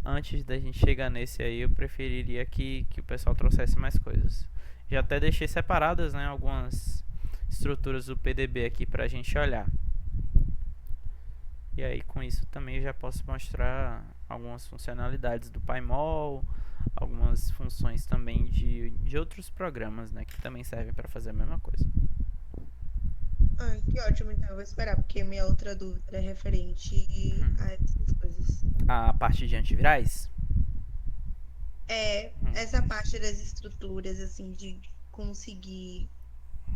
antes da gente chegar nesse aí, eu preferiria que o pessoal trouxesse mais coisas. Já até deixei separadas, né, algumas estruturas do PDB aqui pra gente olhar. E aí com isso também eu já posso mostrar algumas funcionalidades do Paimol, algumas funções também de outros programas, né, que também servem para fazer a mesma coisa. Ah, que ótimo, então eu vou esperar, porque minha outra dúvida é referente a essas coisas. A parte de antivirais? É, essa parte das estruturas, assim, de conseguir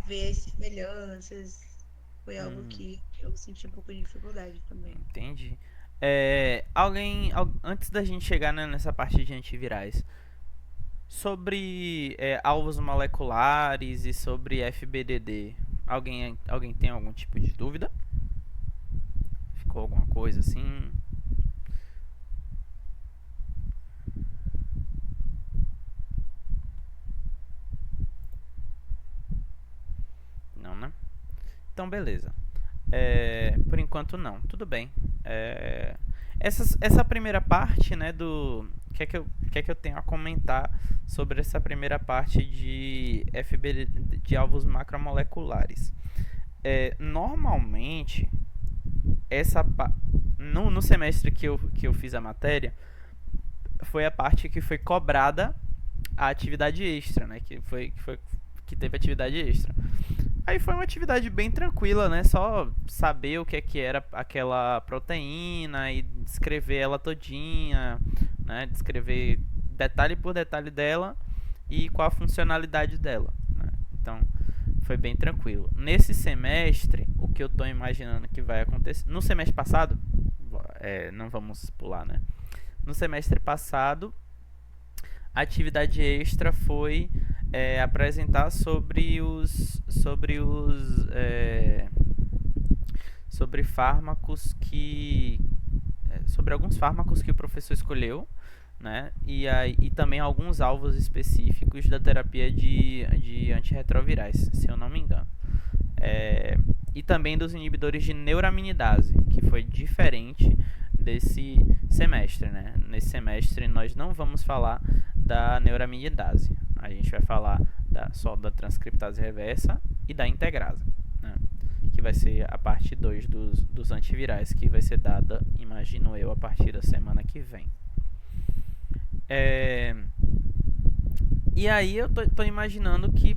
ver as semelhanças, foi algo que eu senti um pouco de dificuldade também. Entendi. Antes da gente chegar, né, nessa parte de antivirais, sobre alvos moleculares e sobre FBDD, alguém tem algum tipo de dúvida? Ficou alguma coisa assim? Não, né? Então, beleza. Por enquanto, não. Tudo bem. É, essa primeira parte, né, do... O que é que eu tenho a comentar sobre essa primeira parte de FBD, de alvos macromoleculares? Normalmente, essa no semestre que eu fiz a matéria, foi a parte que foi cobrada a atividade extra, né? Que teve atividade extra. Aí foi uma atividade bem tranquila, né? Só saber o que era aquela proteína e descrever ela todinha, né? Descrever detalhe por detalhe dela e qual a funcionalidade dela, né? Então, foi bem tranquilo. Nesse semestre, o que eu estou imaginando que vai acontecer... No semestre passado, não vamos pular, né? No semestre passado, a atividade extra foi apresentar sobre fármacos sobre alguns fármacos que o professor escolheu, né? E também alguns alvos específicos da terapia de antirretrovirais, se eu não me engano. E também dos inibidores de neuraminidase, que foi diferente desse semestre, né? Nesse semestre nós não vamos falar da neuraminidase. A gente vai falar só da transcriptase reversa e da integrase, né? Que vai ser a parte 2 dos antivirais, que vai ser dada, imagino eu, a partir da semana que vem. É... E aí eu tô imaginando que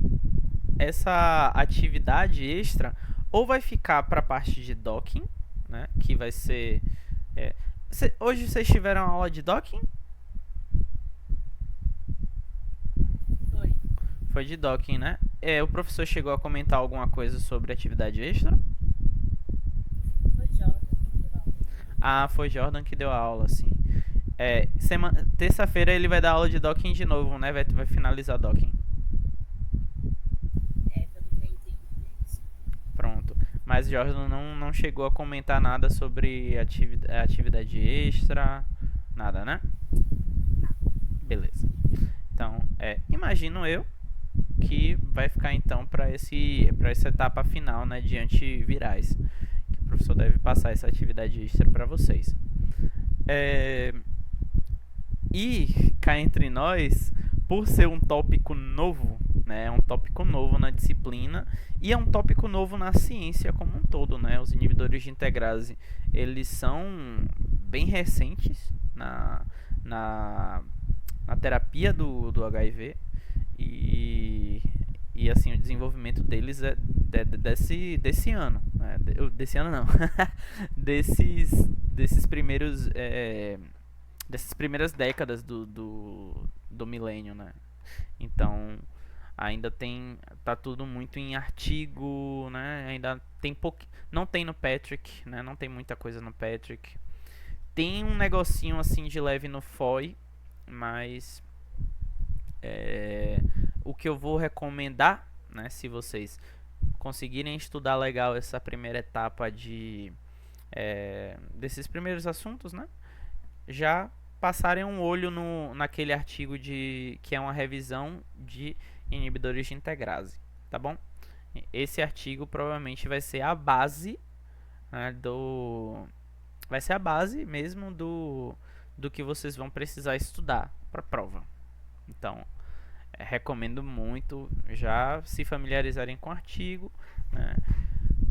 essa atividade extra ou vai ficar para a parte de docking, né? Que vai ser... hoje vocês tiveram aula de docking? Foi. Foi de docking, né? O professor chegou a comentar alguma coisa sobre atividade extra? Foi Jordan que deu aula. Ah, foi Jordan que deu a aula, sim. Terça-feira ele vai dar aula de docking de novo, né? Vai finalizar docking. Pelo que eu entendi, é isso. Pronto. Mas Jordan não chegou a comentar nada sobre atividade extra, nada, né? Beleza. Então, imagino eu que vai ficar então para essa etapa final, né, de antivirais, que o professor deve passar essa atividade extra para vocês. E cá entre nós, por ser um tópico novo, né, um tópico novo na disciplina e é um tópico novo na ciência como um todo, né? Os inibidores de integrase, eles são bem recentes na, na terapia do HIV e assim, o desenvolvimento deles é desse ano, né? Desse ano não, desses primeiros dessas primeiras décadas do milênio, né? Então, ainda tá tudo muito em artigo, né? Ainda tem não tem no Patrick, né? Não tem muita coisa no Patrick. Tem um negocinho assim de leve no FOI, mas o que eu vou recomendar, né, se vocês conseguirem estudar legal essa primeira etapa desses primeiros assuntos, né, já passarem um olho naquele artigo que é uma revisão de inibidores de integrase, tá bom? Esse artigo provavelmente vai ser a base, né, vai ser a base mesmo do que vocês vão precisar estudar para a prova. Então, recomendo muito já se familiarizarem com o artigo, né,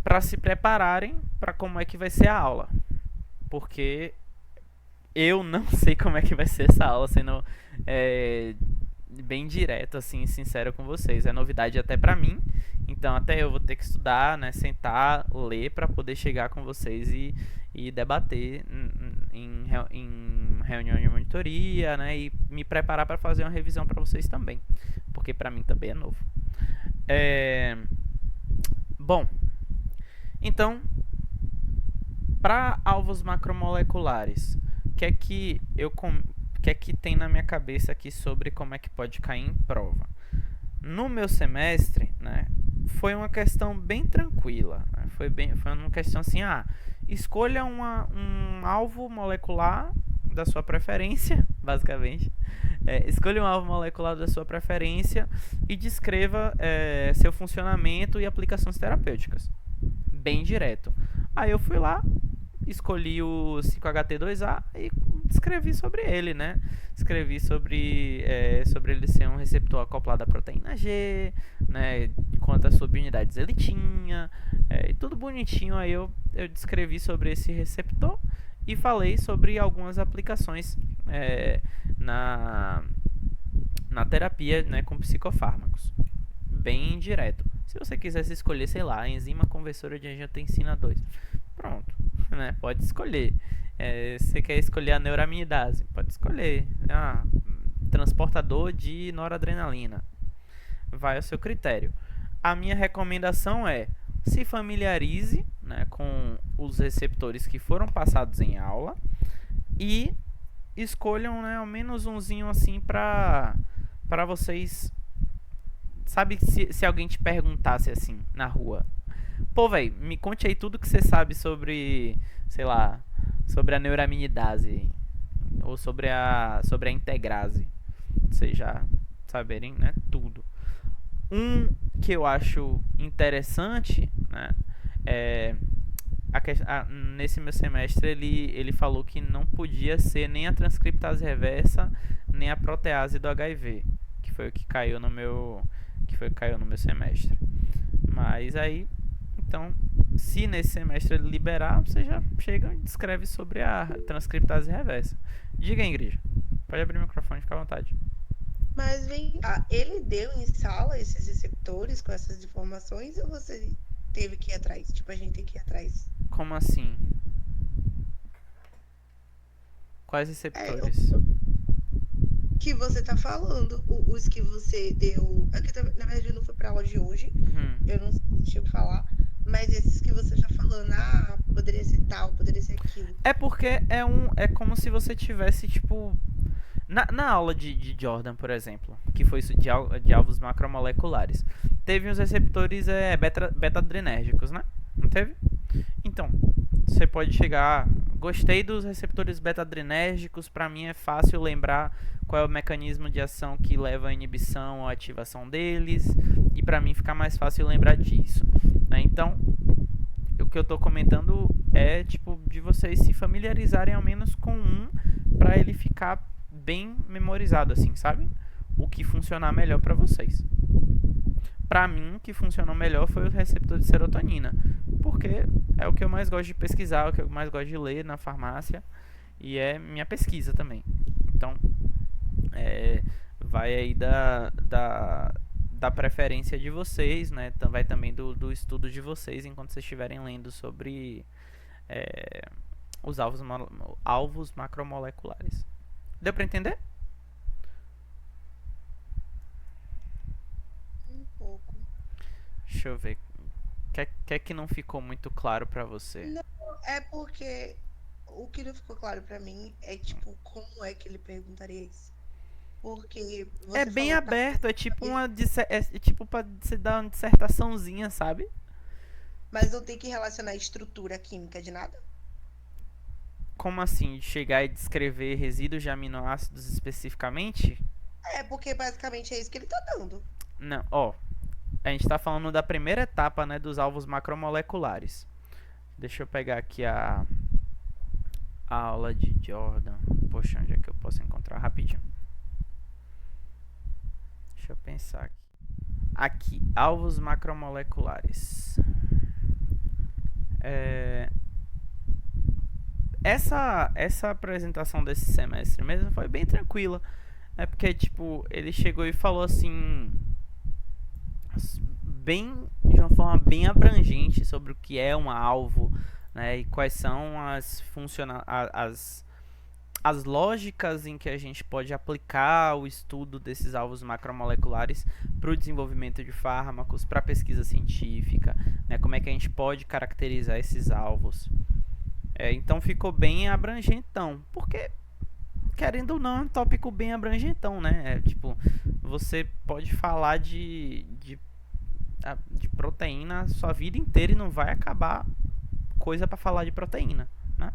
para se prepararem para como é que vai ser a aula. Porque eu não sei como é que vai ser essa aula, sendo bem direto, assim, sincero com vocês. É novidade até pra mim, então até eu vou ter que estudar, né, sentar, ler pra poder chegar com vocês e debater em reunião de monitoria, né, e me preparar pra fazer uma revisão pra vocês também, porque pra mim também é novo. Bom, então, para alvos macromoleculares, o que é que tem na minha cabeça aqui sobre como é que pode cair em prova? No meu semestre, né, foi uma questão bem tranquila. Né? Foi uma questão assim, escolha um alvo molecular da sua preferência, basicamente. Escolha um alvo molecular da sua preferência e descreva seu funcionamento e aplicações terapêuticas. Bem direto. Aí eu fui lá, escolhi o 5HT2A e escrevi sobre ele, né? Escrevi sobre ele ser um receptor acoplado à proteína G, né? Quantas subunidades ele tinha, e tudo bonitinho. Aí eu descrevi sobre esse receptor e falei sobre algumas aplicações na terapia, né, com psicofármacos. Bem direto. Se você quisesse escolher, sei lá, enzima conversora de angiotensina 2, pronto, né? Pode escolher. Você quer escolher a neuraminidase, pode escolher. Transportador de noradrenalina, vai ao seu critério. A minha recomendação é: se familiarize, né, com os receptores que foram passados em aula e escolham, né, ao menos umzinho assim para vocês. Sabe, se alguém te perguntasse assim na rua: pô, velho, me conte aí tudo que você sabe sobre, sei lá, sobre a neuraminidase ou sobre a integrase. Vocês já saberem, né, tudo. Um que eu acho interessante, né, nesse meu semestre ele falou que não podia ser nem a transcriptase reversa, nem a protease do HIV, que foi o que caiu no meu semestre. Mas aí, então, se nesse semestre ele liberar, você já chega e descreve sobre a transcriptase reversa. Diga, Ingrid. Pode abrir o microfone, fica à vontade. Mas vem cá, ele deu em sala esses receptores com essas informações ou você teve que ir atrás? Tipo, a gente tem que ir atrás. Como assim? Quais receptores? Que você tá falando, os que você deu. Aqui, na verdade, não foi pra aula de hoje. Eu não sei se eu falar. Mas esses que você tá falando, poderia ser tal, poderia ser aquilo. É porque é como se você tivesse, tipo. Na aula de Jordan, por exemplo, que foi isso de alvos macromoleculares, teve uns receptores beta-adrenérgicos, né? Não teve? Então, você pode chegar. Gostei dos receptores beta-adrenérgicos, pra mim é fácil lembrar qual é o mecanismo de ação que leva à inibição ou ativação deles, e pra mim fica mais fácil lembrar disso, né? Então, o que eu tô comentando é tipo de vocês se familiarizarem ao menos com um, pra ele ficar bem memorizado, assim, sabe? O que funcionar melhor pra vocês. Pra mim, o que funcionou melhor foi o receptor de serotonina, porque é o que eu mais gosto de pesquisar, o que eu mais gosto de ler na farmácia, e é minha pesquisa também. Então, vai aí da preferência de vocês, né? Vai também do estudo de vocês enquanto vocês estiverem lendo sobre os alvos macromoleculares. Deu pra entender? Um pouco. Deixa eu ver. Que que não ficou muito claro pra você? Não, é porque o que não ficou claro pra mim é, tipo, como é que ele perguntaria isso? Porque você É bem falou, aberto, é tipo tipo pra você dar uma dissertaçãozinha, sabe? mas não tem que relacionar estrutura química de nada? Como assim? Chegar e descrever resíduos de aminoácidos especificamente? Porque basicamente é isso que ele tá dando. Não, ó. A gente tá falando da primeira etapa, né, dos alvos macromoleculares. Deixa eu pegar aqui a aula de Jordan. Poxa, onde é que eu posso encontrar? Rapidinho. Deixa eu pensar aqui. Aqui, alvos macromoleculares. Essa apresentação desse semestre mesmo foi bem tranquila. É porque, tipo, ele chegou e falou assim, de uma forma bem abrangente sobre o que é um alvo, né, e quais são as lógicas em que a gente pode aplicar o estudo desses alvos macromoleculares para o desenvolvimento de fármacos, para a pesquisa científica, né, como é que a gente pode caracterizar esses alvos. Então ficou bem abrangentão, porque, querendo ou não, é um tópico bem abrangentão, né? Tipo, você pode falar de proteína a sua vida inteira e não vai acabar coisa para falar de proteína, né?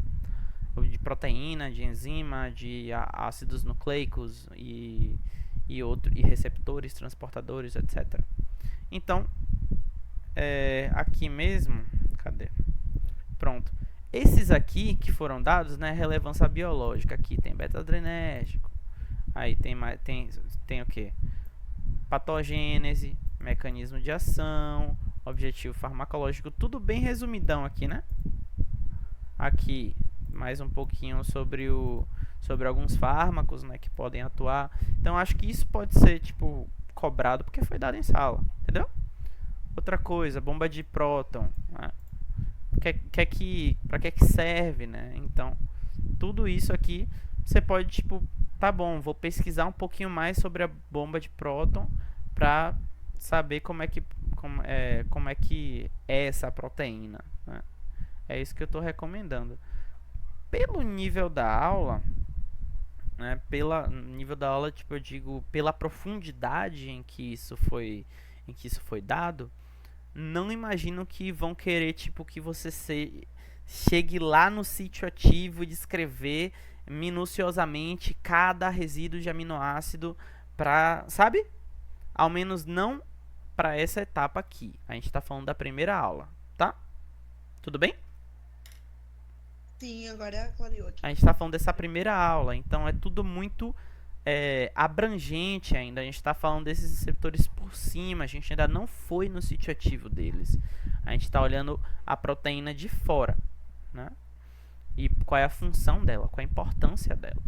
De proteína, de enzima, de ácidos nucleicos e receptores, transportadores, etc. Então, aqui mesmo, cadê? Pronto. Esses aqui que foram dados, né, relevância biológica, aqui tem beta-adrenérgico, aí tem o que? Patogênese, mecanismo de ação, objetivo farmacológico, tudo bem resumidão aqui, né? Aqui, mais um pouquinho sobre alguns fármacos, né, que podem atuar. Então, acho que isso pode ser, tipo, cobrado porque foi dado em sala, entendeu? Outra coisa, bomba de próton, né? Para que serve, né? Então, tudo isso aqui você pode, tipo, tá bom, vou pesquisar um pouquinho mais sobre a bomba de próton para saber como é que é essa proteína, né? É isso que eu estou recomendando. Pelo nível da aula, né? Nível da aula, tipo, eu digo, pela profundidade em que isso foi dado, não imagino que vão querer, tipo, que você chegue lá no sítio ativo e descrever minuciosamente cada resíduo de aminoácido para, sabe? Ao menos não para essa etapa aqui. A gente está falando da primeira aula, tá? Tudo bem? Sim, agora clareou aqui. A gente está falando dessa primeira aula, então é tudo muito abrangente ainda. A gente está falando desses receptores por cima, a gente ainda não foi no sítio ativo deles. A gente está olhando a proteína de fora, né? E qual é a função dela, qual é a importância dela.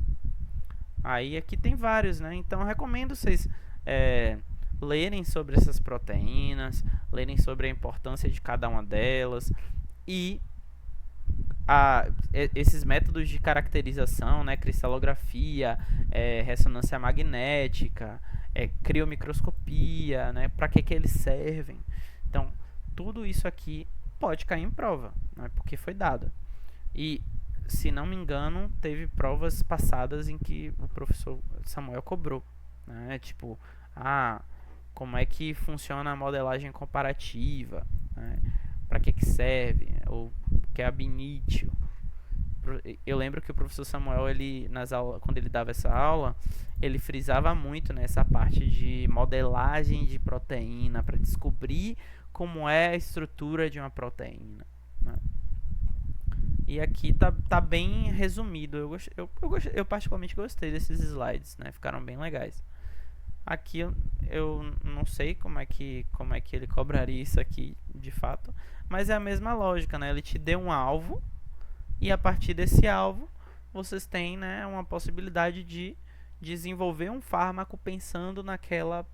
Aí aqui tem vários, né? Então eu recomendo vocês lerem sobre essas proteínas, lerem sobre a importância de cada uma delas e esses métodos de caracterização, né, cristalografia, ressonância magnética, criomicroscopia, né, para que eles servem. Então, tudo isso aqui pode cair em prova, né, porque foi dado. E, se não me engano, teve provas passadas em que o professor Samuel cobrou, né, tipo, como é que funciona a modelagem comparativa, né, para que serve, ou que é ab initio. Eu lembro que o professor Samuel, quando ele dava essa aula, ele frisava muito nessa parte de modelagem de proteína para descobrir como é a estrutura de uma proteína, né? E aqui tá bem resumido. Eu particularmente gostei desses slides, né? Ficaram bem legais. Aqui eu não sei como é que ele cobraria isso aqui de fato, mas é a mesma lógica, né? Ele te deu um alvo e a partir desse alvo vocês têm, né, uma possibilidade de desenvolver um fármaco pensando naquela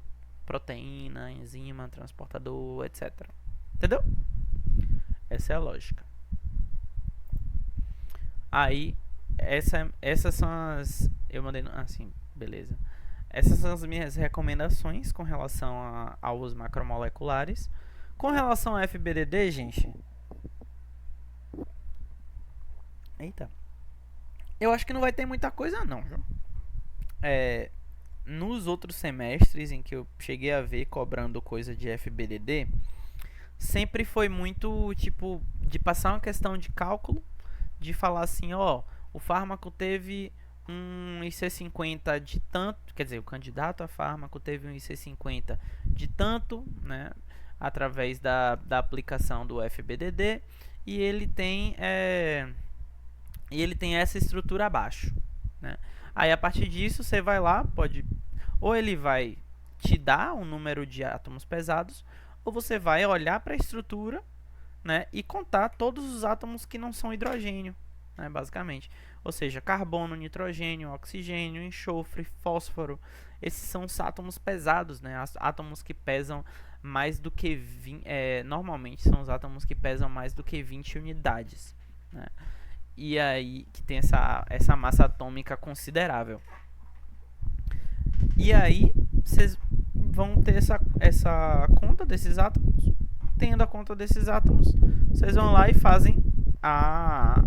proteína, enzima, transportador, etc. Entendeu? Essa é a lógica. Aí, essas são as... Eu mandei... Assim, beleza. Essas são as minhas recomendações com relação a alvos macromoleculares. Com relação a FBDD, gente... Eita. Eu acho que não vai ter muita coisa, não. Nos outros semestres em que eu cheguei a ver cobrando coisa de FBDD, sempre foi muito, tipo, de passar uma questão de cálculo, de falar assim, ó, o fármaco teve um IC50 de tanto, quer dizer, o candidato a fármaco teve um IC50 de tanto, né, através da aplicação do FBDD, e ele tem e ele tem essa estrutura abaixo, né? Aí a partir disso você vai lá, ou ele vai te dar um número de átomos pesados, ou você vai olhar para a estrutura, né, e contar todos os átomos que não são hidrogênio, né, basicamente. Ou seja, carbono, nitrogênio, oxigênio, enxofre, fósforo. Esses são os átomos pesados, né, átomos que pesam mais do que 20, normalmente são os átomos que pesam mais do que 20 unidades, né? E aí que tem essa massa atômica considerável. E aí vocês vão ter essa conta desses átomos. Tendo a conta desses átomos, vocês vão lá e fazem a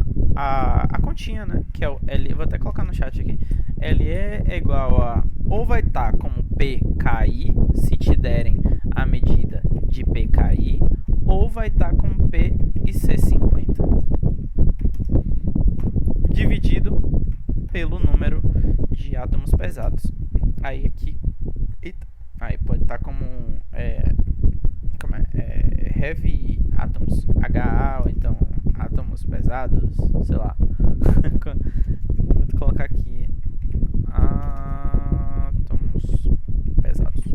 continha, né? Que é o L. Vou até colocar no chat aqui. L é igual a, ou vai estar como PKI, se te derem a medida de PKI, ou vai estar como P e C50, dividido pelo número de átomos pesados. Aí aqui, aí pode estar como heavy atoms, HA, ou então átomos pesados, sei lá. Vou colocar aqui átomos pesados.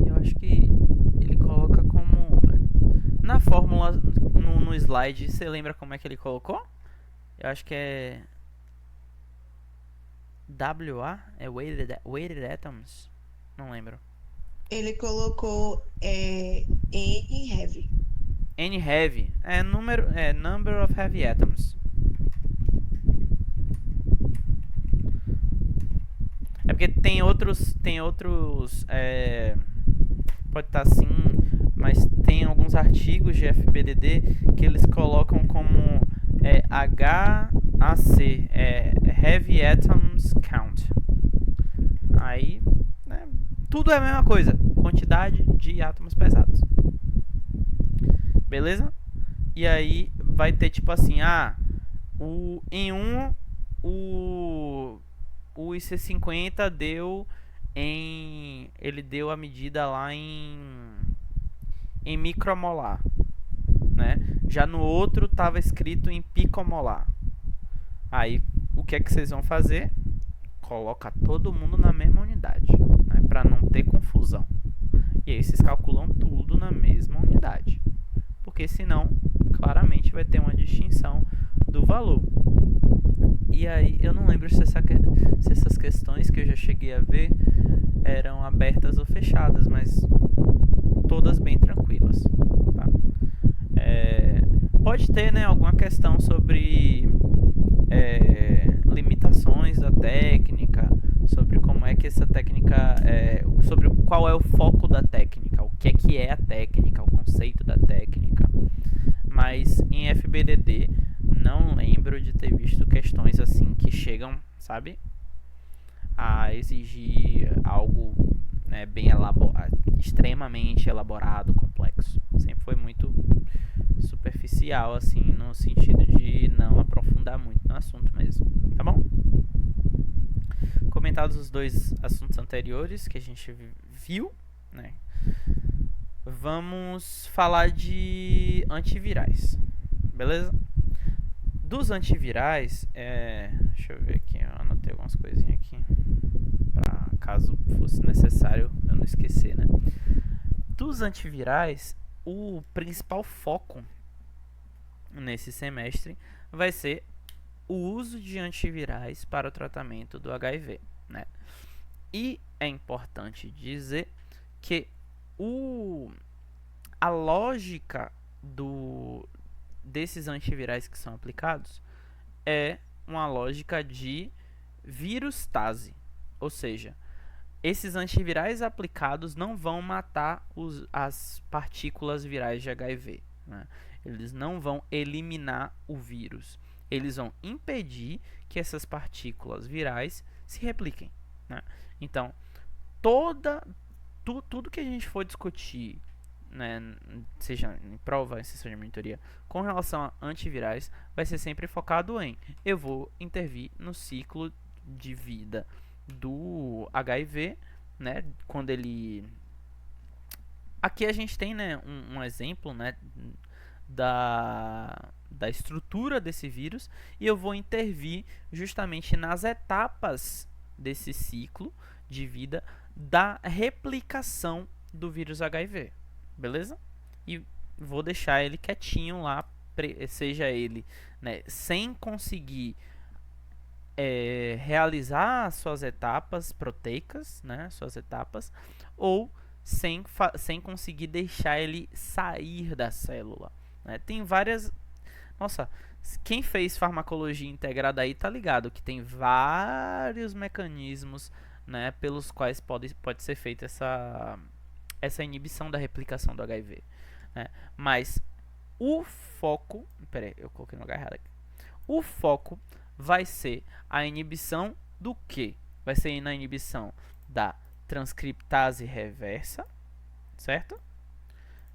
Eu acho que ele coloca como na fórmula no slide. Você lembra como é que ele colocou? Eu acho que é WA, é weighted atoms, não lembro. Ele colocou N heavy. N heavy é number of heavy atoms. É porque tem outros pode estar assim, mas tem alguns artigos de FBDD que eles colocam como HAC, Heavy Atoms Count. Aí, né, tudo é a mesma coisa, quantidade de átomos pesados. Beleza? E aí vai ter tipo assim, o IC50 ele deu a medida lá em micromolar, né? Já no outro estava escrito em picomolar. Aí o que é que vocês vão fazer? Coloca todo mundo na mesma unidade, né? Para não ter confusão. E aí vocês calculam tudo na mesma unidade, porque senão claramente vai ter uma distinção do valor. E aí eu não lembro se essas questões que eu já cheguei a ver eram abertas ou fechadas, mas todas bem tranquilas, tá? Pode ter, né, alguma questão sobre limitações da técnica, sobre como é que essa técnica, sobre qual é o foco da técnica, o que é a técnica, o conceito da técnica. Mas em FBDD não lembro de ter visto questões assim que chegam, sabe, a exigir algo, né, bem extremamente elaborado, complexo. Sempre foi muito superficial, assim, no sentido de não aprofundar muito no assunto mesmo, tá bom? Comentados os dois assuntos anteriores que a gente viu, né? Vamos falar de antivirais, beleza? Dos antivirais, deixa eu ver aqui, eu anotei algumas coisinhas aqui, pra caso fosse necessário eu não esquecer, né? Dos antivirais, o principal foco nesse semestre vai ser o uso de antivirais para o tratamento do HIV, né? E é importante dizer que a lógica desses antivirais que são aplicados é uma lógica de virustase, ou seja, esses antivirais aplicados não vão matar as partículas virais de HIV, né? Eles não vão eliminar o vírus, eles vão impedir que essas partículas virais se repliquem, né? Então, tudo que a gente for discutir, né, seja em prova, em sessão de monitoria, com relação a antivirais, vai ser sempre focado em eu vou intervir no ciclo de vida do HIV, né, quando ele... Aqui a gente tem, né, um exemplo, né, da estrutura desse vírus e eu vou intervir justamente nas etapas desse ciclo de vida da replicação do vírus HIV, beleza? E vou deixar ele quietinho lá, seja ele, né, sem conseguir realizar suas etapas proteicas, né, suas etapas, ou sem conseguir deixar ele sair da célula, né? Tem várias... Nossa, quem fez farmacologia integrada aí tá ligado que tem vários mecanismos, né, pelos quais pode ser feita essa inibição da replicação do HIV, né? Mas o foco... Peraí, eu coloquei no lugar errado aqui. O foco vai ser a inibição do quê? Vai ser na inibição da transcriptase reversa, certo?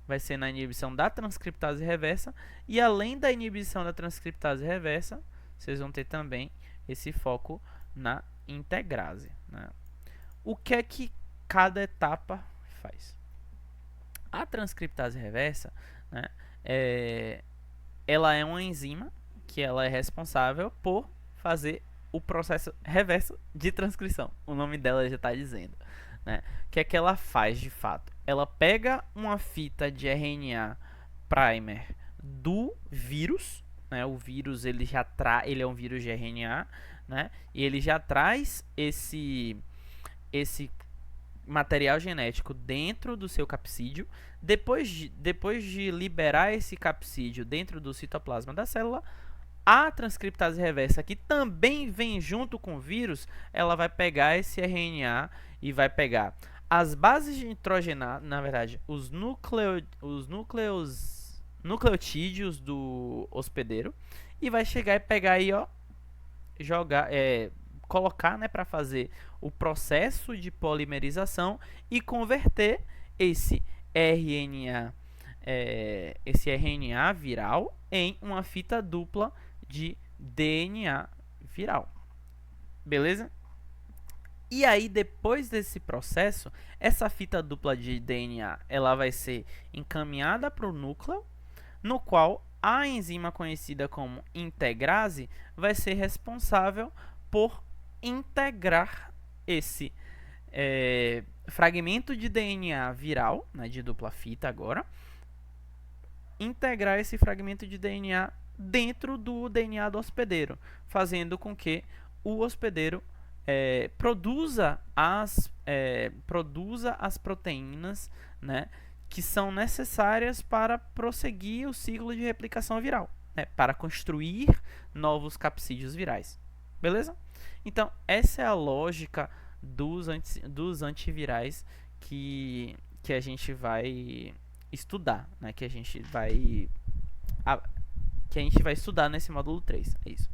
Vai ser na inibição da transcriptase reversa. E além da inibição da transcriptase reversa, vocês vão ter também esse foco na integrase, né? O que é que cada etapa faz? A transcriptase reversa, né, ela é uma enzima que ela é responsável por fazer o processo reverso de transcrição. O nome dela já está dizendo, né? O que é que ela faz de fato? Ela pega uma fita de RNA primer do vírus, né? O vírus ele é um vírus de RNA, né? E ele já traz esse material genético dentro do seu capsídeo. Depois de liberar esse capsídeo dentro do citoplasma da célula, a transcriptase reversa, que também vem junto com o vírus, ela vai pegar esse RNA e vai pegar as bases de nitrogenadas, na verdade, os nucleotídeos do hospedeiro, e vai chegar e pegar aí, ó, colocar, né, para fazer o processo de polimerização e converter esse RNA viral em uma fita dupla de DNA viral. Beleza? E aí, depois desse processo, essa fita dupla de DNA ela vai ser encaminhada para o núcleo, no qual a enzima conhecida como integrase vai ser responsável por integrar esse fragmento de DNA viral, né, de dupla fita agora, integrar esse fragmento de DNA dentro do DNA do hospedeiro, fazendo com que o hospedeiro produza as proteínas, né, que são necessárias para prosseguir o ciclo de replicação viral, né, para construir novos capsídeos virais. Beleza? Então, essa é a lógica dos antivirais que a gente vai estudar, né, que a gente vai estudar nesse módulo 3. É isso.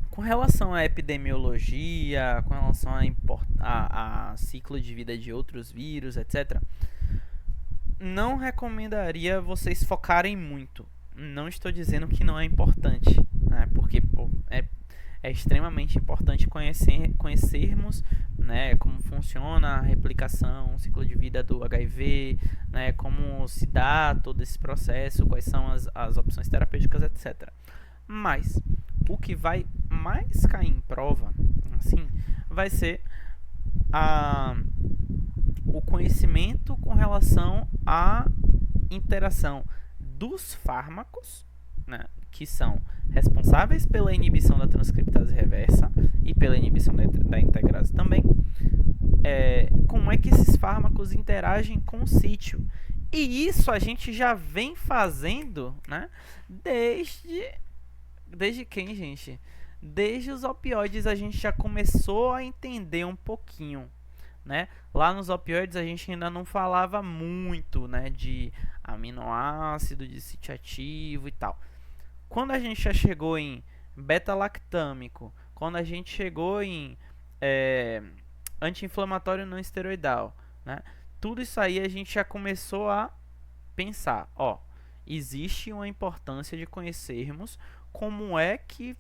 Com relação à epidemiologia, com relação a ciclo de vida de outros vírus, etc., não recomendaria vocês focarem muito. Não estou dizendo que não é importante, né? Porque é extremamente importante conhecermos, né, como funciona a replicação, o ciclo de vida do HIV, né, como se dá todo esse processo, quais são as opções terapêuticas, etc. Mas o que vai mais cair em prova, assim, vai ser o conhecimento com relação à interação dos fármacos, né, que são responsáveis pela inibição da transcriptase reversa e pela inibição da integrase também. Como é que esses fármacos interagem com o sítio? E isso a gente já vem fazendo, né, desde quem, gente? Desde os opioides a gente já começou a entender um pouquinho, né? Lá nos opioides a gente ainda não falava muito, né, de aminoácido, de sítio ativo e tal. Quando a gente já chegou em beta-lactâmico, quando a gente chegou em anti-inflamatório não esteroidal, né? Tudo isso aí a gente já começou a pensar, ó, existe uma importância de conhecermos como é que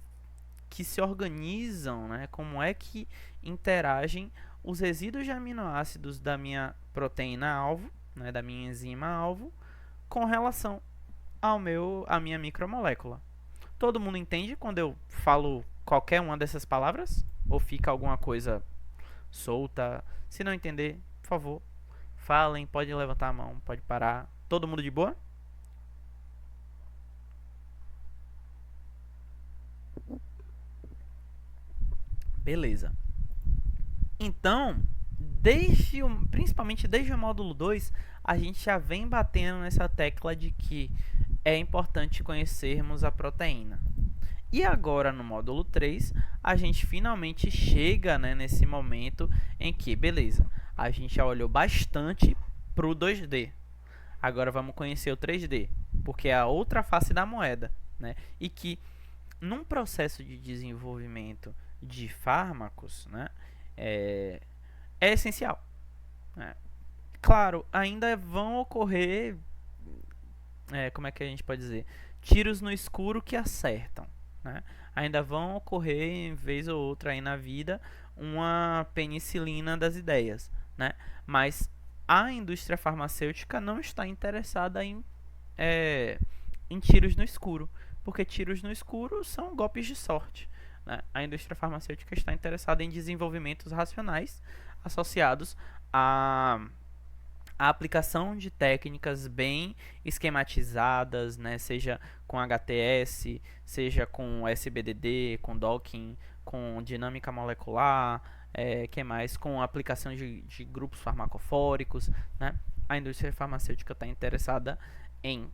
se organizam, né? Como é que interagem os resíduos de aminoácidos da minha proteína-alvo né, da minha enzima alvo com relação à minha micromolécula. Todo mundo entende quando eu falo qualquer uma dessas palavras? Ou fica alguma coisa solta? Se não entender, por favor, falem, pode levantar a mão, pode parar. Todo mundo de boa? Beleza. Então, principalmente desde o módulo 2, a gente já vem batendo nessa tecla de que é importante conhecermos a proteína. E agora, no módulo 3, a gente finalmente chega, né, nesse momento em que, beleza, a gente já olhou bastante para o 2D. Agora vamos conhecer o 3D, porque é a outra face da moeda, né? E que, num processo de desenvolvimento de fármacos, né, é essencial, né? Claro, ainda vão ocorrer, como é que a gente pode dizer, tiros no escuro que acertam, né? Ainda vão ocorrer, em vez ou outra aí na vida, uma penicilina das ideias, né? Mas a indústria farmacêutica não está interessada em tiros no escuro, porque tiros no escuro são golpes de sorte, né? A indústria farmacêutica está interessada em desenvolvimentos racionais associados a aplicação de técnicas bem esquematizadas, né? Seja com HTS, seja com SBDD, com docking, com dinâmica molecular, que mais? Com aplicação de grupos farmacofóricos, né? A indústria farmacêutica está interessada em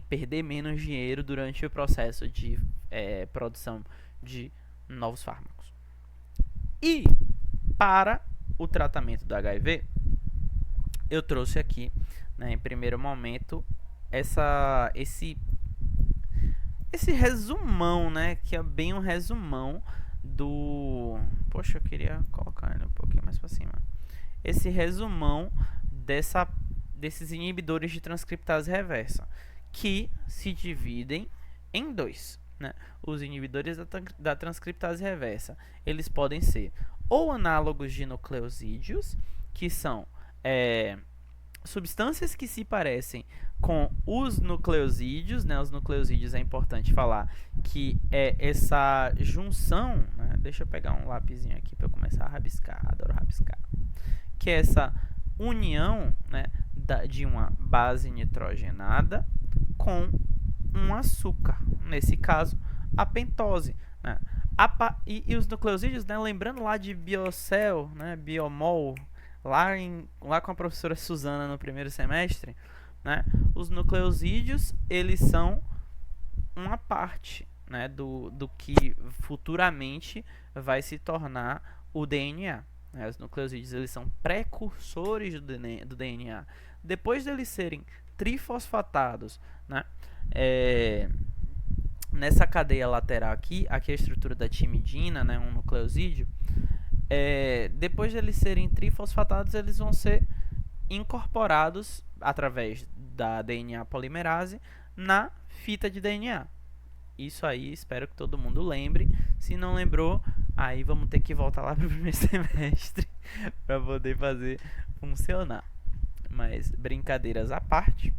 perder menos dinheiro durante o processo de produção de novos fármacos. E para o tratamento do HIV, eu trouxe aqui, né, em primeiro momento, esse resumão, né, que é bem um resumão do... Poxa, eu queria colocar ele um pouquinho mais para cima. Esse resumão desses inibidores de transcriptase reversa, que se dividem em dois, né? Os inibidores da transcriptase reversa, eles podem ser ou análogos de nucleosídeos, que são substâncias que se parecem com os nucleosídeos, né? Os nucleosídeos é importante falar que é essa junção, né? Deixa eu pegar um lapisinho aqui para eu começar a rabiscar, adoro rabiscar. Que é essa união, né, de uma base nitrogenada com um açúcar, nesse caso a pentose, né? E os nucleosídeos, né, lembrando lá de Biocell, né, Biomol, lá com a professora Suzana no primeiro semestre, né, os nucleosídeos, eles são uma parte, né, do que futuramente vai se tornar o DNA. Os nucleosídeos, eles são precursores do DNA. Depois deles serem trifosfatados, né, nessa cadeia lateral aqui a estrutura da timidina, né, um nucleosídeo, depois de eles serem trifosfatados, eles vão ser incorporados através da DNA polimerase na fita de DNA. Isso aí, espero que todo mundo lembre. Se não lembrou, aí vamos ter que voltar lá para o primeiro semestre para poder fazer funcionar. Mas, brincadeiras à parte,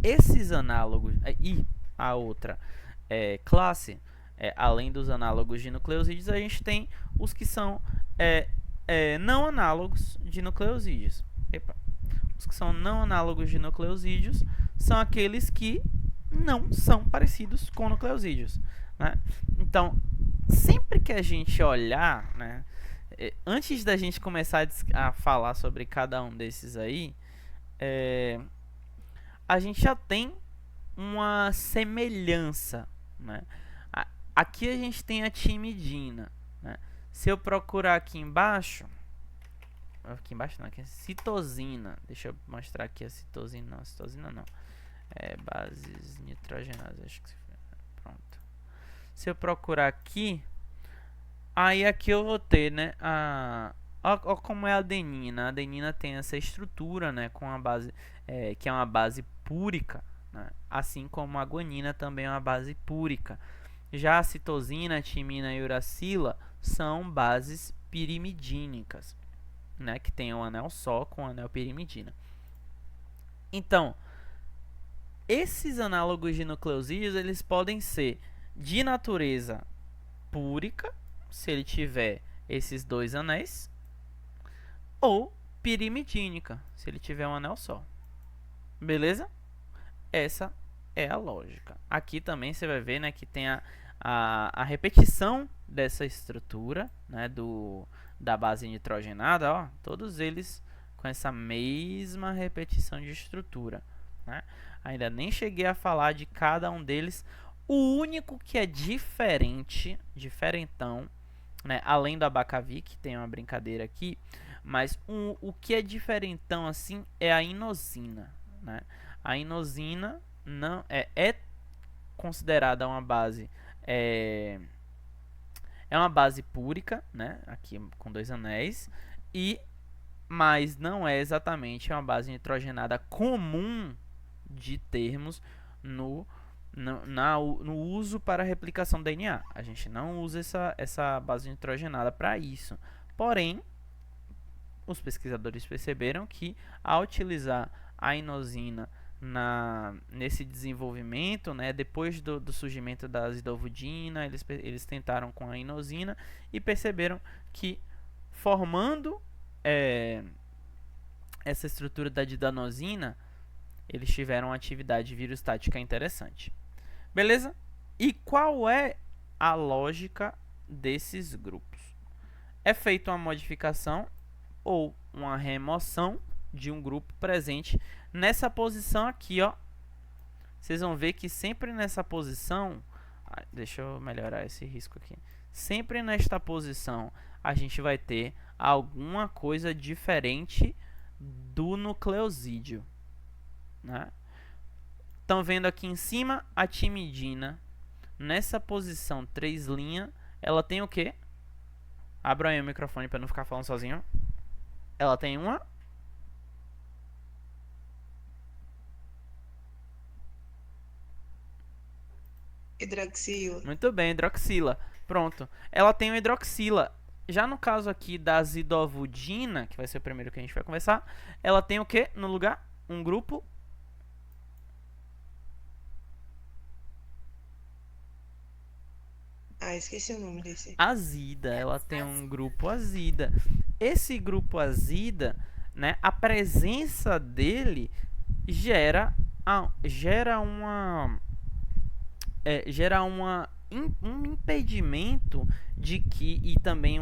esses análogos... E a outra classe, além dos análogos de nucleosídeos, a gente tem os que são não análogos de nucleosídeos. Os que são não análogos de nucleosídeos são aqueles que não são parecidos com nucleosídeos, né? Então, sempre que a gente olhar, né, antes da gente começar a falar sobre cada um desses aí, a gente já tem uma semelhança, né? Aqui a gente tem a timidina, né? Se eu procurar aqui embaixo não, aqui é citosina. Deixa eu mostrar aqui a citosina. Não, citosina não. Bases nitrogenadas, acho que pronto. Se eu procurar aqui, aí aqui eu vou ter, né, ó como é a adenina. A adenina tem essa estrutura, né, com a base que é uma base púrica, né? Assim como a guanina também é uma base púrica. Já a citosina, a timina e a uracila são bases pirimidínicas. né, que tem um anel só com anel pirimidina. Então, esses análogos de nucleosídeos, eles podem ser de natureza púrica, se ele tiver esses dois anéis, ou pirimidínica, se ele tiver um anel só. Beleza? Essa é a lógica. Aqui também você vai ver, né, que tem a repetição dessa estrutura, né, da base nitrogenada, ó, todos eles com essa mesma repetição de estrutura, né? Ainda nem cheguei a falar de cada um deles. O único que é diferentão, né, além do Abacavi, que tem uma brincadeira aqui, mas o que é diferentão assim é a inosina, né? A inosina não é considerada uma base é uma base púrica, né? Aqui com dois anéis, mas não é exatamente uma base nitrogenada comum de termos no uso para replicação do DNA. A gente não usa essa base nitrogenada para isso. Porém, os pesquisadores perceberam que ao utilizar a inosina nesse desenvolvimento, né, depois do surgimento da azidovudina, eles tentaram com a inosina e perceberam que formando essa estrutura da didanosina, eles tiveram uma atividade virostática interessante. Beleza? E qual é a lógica desses grupos? É feita uma modificação ou uma remoção de um grupo presente nessa posição aqui, ó. Vocês vão ver que sempre nessa posição, deixa eu melhorar esse risco aqui. Sempre nesta posição a gente vai ter alguma coisa diferente do nucleosídeo, né? Estão vendo aqui em cima a timidina nessa posição 3', ela tem o quê? Abra aí o microfone para não ficar falando sozinho. Ela tem uma hidroxila. Muito bem, hidroxila. Pronto. Ela tem uma hidroxila. Já no caso aqui da azidovudina, que vai ser o primeiro que a gente vai conversar, ela tem o quê no lugar? Um grupo Esqueci o nome desse. azida. Ela tem um grupo azida. Esse grupo azida, né, a presença dele gera um impedimento de que, e também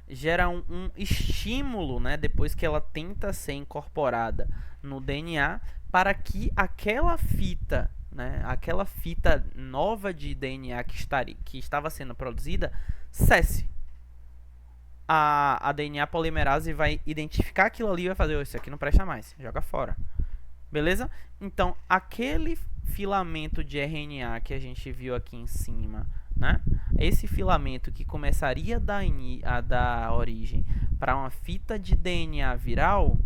gera um estímulo, né, depois que ela tenta ser incorporada no DNA, para que aquela fita, né, aquela fita nova de DNA que estava sendo produzida cesse. A DNA polimerase vai identificar aquilo ali e vai fazer: oh, isso aqui não presta mais, joga fora. Beleza? Então, aquele filamento de RNA que a gente viu aqui em cima, né? Esse filamento que começaria a dar origem para uma fita de DNA viral,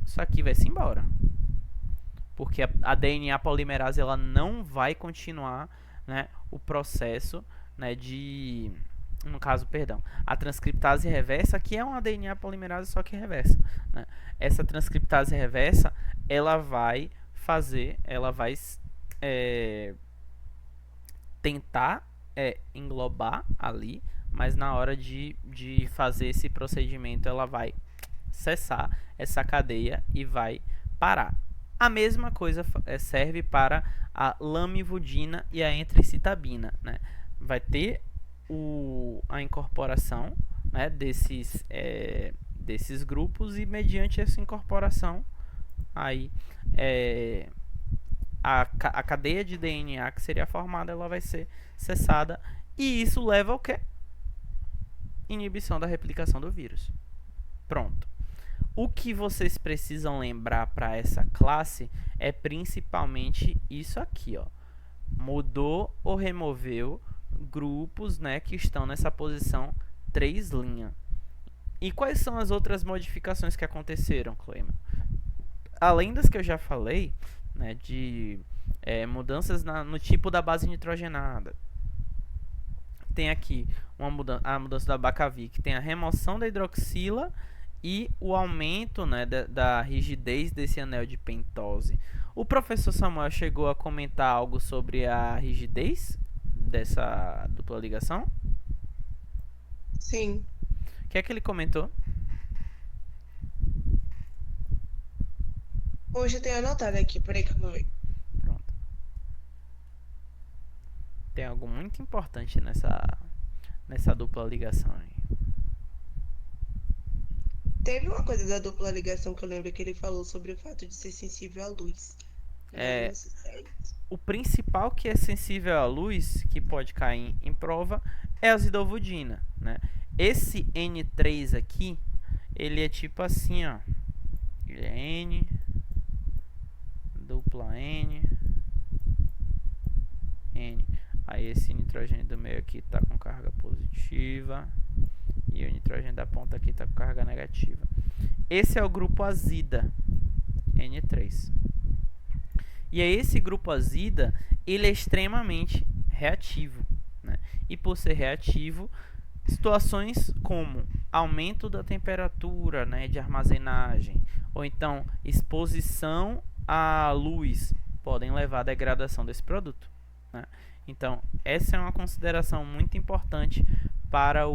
isso aqui vai se embora. Porque a DNA polimerase ela não vai continuar, né, o processo, né, a transcriptase reversa, que é uma DNA polimerase só que reversa, né? Essa transcriptase reversa, ela vai tentar englobar ali, mas na hora de fazer esse procedimento, ela vai cessar essa cadeia e vai parar. A mesma coisa serve para a lamivudina e a entricitabina, né? Vai ter a incorporação, né, desses grupos, e mediante essa incorporação aí a cadeia de DNA que seria formada, ela vai ser cessada, e isso leva ao quê? Inibição da replicação do vírus. Pronto. O que vocês precisam lembrar para essa classe é principalmente isso aqui, ó. Mudou ou removeu grupos, né, que estão nessa posição 3'. E quais são as outras modificações que aconteceram, Cleiman? Além das que eu já falei, né, de mudanças no tipo da base nitrogenada, tem aqui a mudança do abacavi, que tem a remoção da hidroxila e o aumento, né, da rigidez desse anel de pentose. O professor Samuel chegou a comentar algo sobre a rigidez dessa dupla ligação? Sim. O que é que ele comentou? Hoje eu tenho anotado aqui, peraí que eu vou ver. Pronto. Tem algo muito importante nessa dupla ligação aí. Teve uma coisa da dupla ligação que eu lembro que ele falou sobre o fato de ser sensível à luz. Mas eu não sei se é isso. O principal que é sensível à luz, que pode cair em prova, é a zidovudina, né? Esse N3 aqui, ele é tipo assim, ó. Ele é N, dupla N, N. Aí esse nitrogênio do meio aqui está com carga positiva e o nitrogênio da ponta aqui está com carga negativa. Esse é o grupo azida, N3. E aí esse grupo azida, ele é extremamente reativo, né? E por ser reativo, situações como aumento da temperatura, né, de armazenagem, ou então exposição à luz, podem levar à degradação desse produto, né? Então, essa é uma consideração muito importante para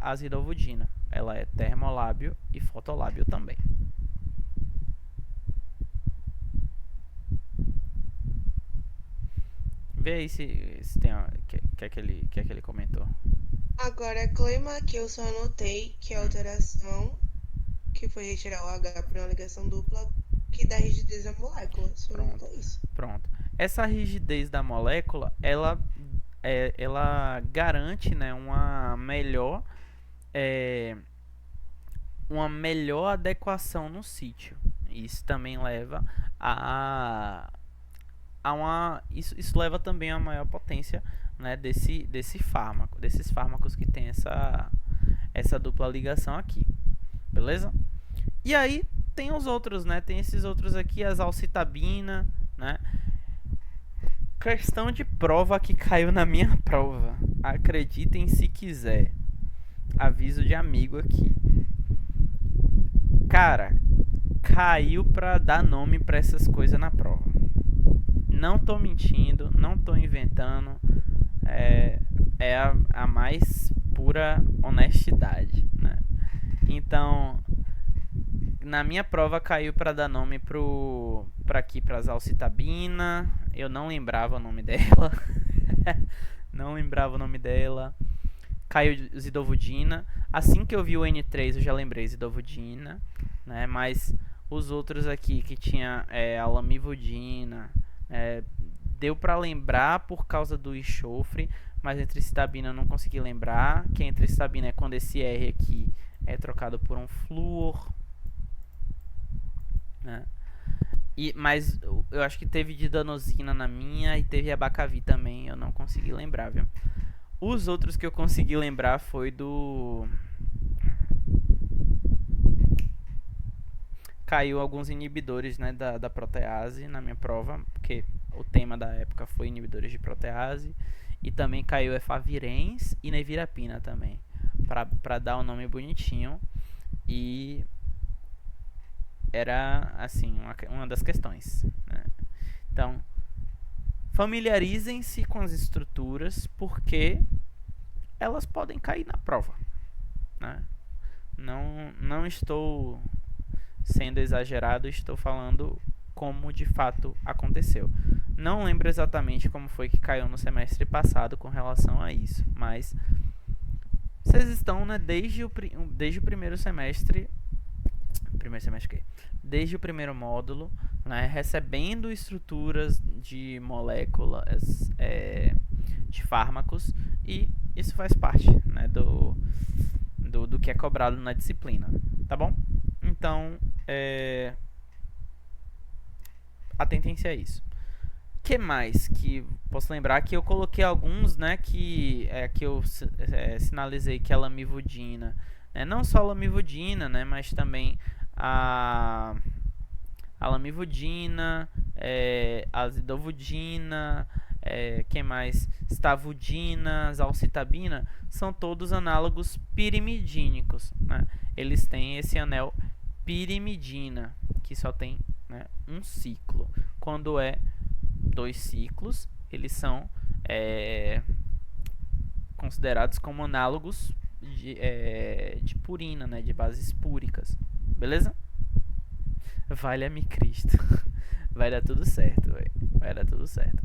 a zidovudina. Ela é termolábil e fotolábil também. Vê aí se tem que é que ele comentou. Agora, clima que eu só anotei que é a alteração que foi retirar o H para uma ligação dupla que dá rigidez da molécula. Só Pronto. isso. Pronto. Essa rigidez da molécula, ela garante, né, uma melhor adequação no sítio. Isso também leva isso leva também a maior potência, né, desses fármacos que tem essa dupla ligação aqui, beleza? E aí tem os outros, né? Tem esses outros aqui, a azalcitabina, né? Questão de prova que caiu na minha prova. Acreditem se quiser. Aviso de amigo aqui. Cara, caiu pra dar nome pra essas coisas na prova. Não tô mentindo, não tô inventando. É a mais pura honestidade, né? Então, na minha prova caiu para dar nome para azalcitabina. Eu não lembrava o nome dela. Não lembrava o nome dela. Caiu zidovudina. Assim que eu vi o N3 eu já lembrei zidovudina, né? Mas os outros aqui que tinha a lamivudina, deu para lembrar por causa do enxofre, mas entricitabina eu não consegui lembrar. Que a entricitabina é quando esse R aqui é trocado por um flúor, né? Mas eu acho que teve didanosina na minha e teve abacavi também, eu não consegui lembrar, viu? Os outros que eu consegui lembrar foi caiu alguns inibidores, né, da protease na minha prova, porque o tema da época foi inibidores de protease. E também caiu efavirenz e nevirapina também, para dar um nome bonitinho. E era, assim, uma das questões, né? Então, familiarizem-se com as estruturas, porque elas podem cair na prova, né? Não estou sendo exagerado, estou falando como de fato aconteceu. Não lembro exatamente como foi que caiu no semestre passado com relação a isso, mas vocês estão, né, desde o primeiro semestre, desde o primeiro módulo, né, recebendo estruturas de moléculas, de fármacos, e isso faz parte, né, do que é cobrado na disciplina, tá bom? Então, atentem-se a isso. Que mais que posso lembrar? Que eu coloquei alguns, né, que eu sinalizei, que é a lamivudina, né? Não só a lamivudina, né, mas também a lamivudina, a zidovudina, quem mais? Stavudina, zalcitabina, são todos análogos pirimidínicos, né? Eles têm esse anel pirimidina, que só tem, né, um ciclo. Quando é 2 ciclos, eles são considerados como análogos de purina, né, de bases púricas. Beleza? Valha-me Cristo. Vai dar tudo certo, véio. Vai dar tudo certo.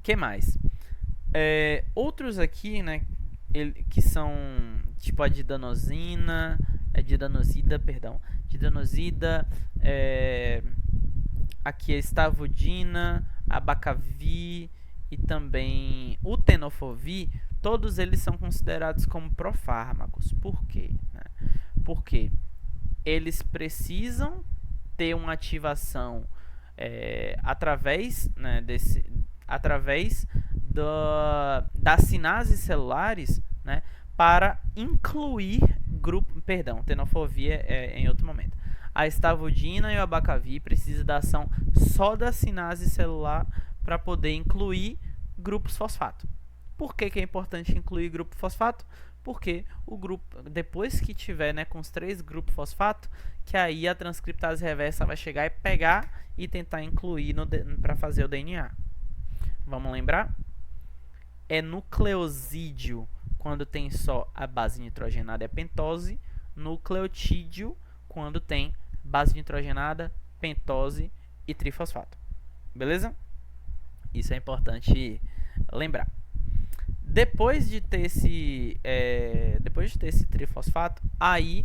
Que mais? Outros aqui, né, que são tipo a didanosina, didanosida, aqui a estavudina, a bacavir e também o tenofovir, todos eles são considerados como profármacos. Por quê? Porque eles precisam ter uma ativação através, né, das sinases celulares, né, para incluir tenofovir em outro momento. A estavudina e o abacavir precisam da ação só da sinase celular para poder incluir grupos fosfato. Por que é importante incluir grupo fosfato? Porque o grupo, depois que tiver, né, com os 3 grupos fosfato, que aí a transcriptase reversa vai chegar e pegar e tentar incluir para fazer o DNA. Vamos lembrar? É nucleosídeo quando tem só a base nitrogenada e a pentose, nucleotídeo quando tem base nitrogenada, pentose e trifosfato. Beleza? Isso é importante lembrar. Depois de ter esse trifosfato, aí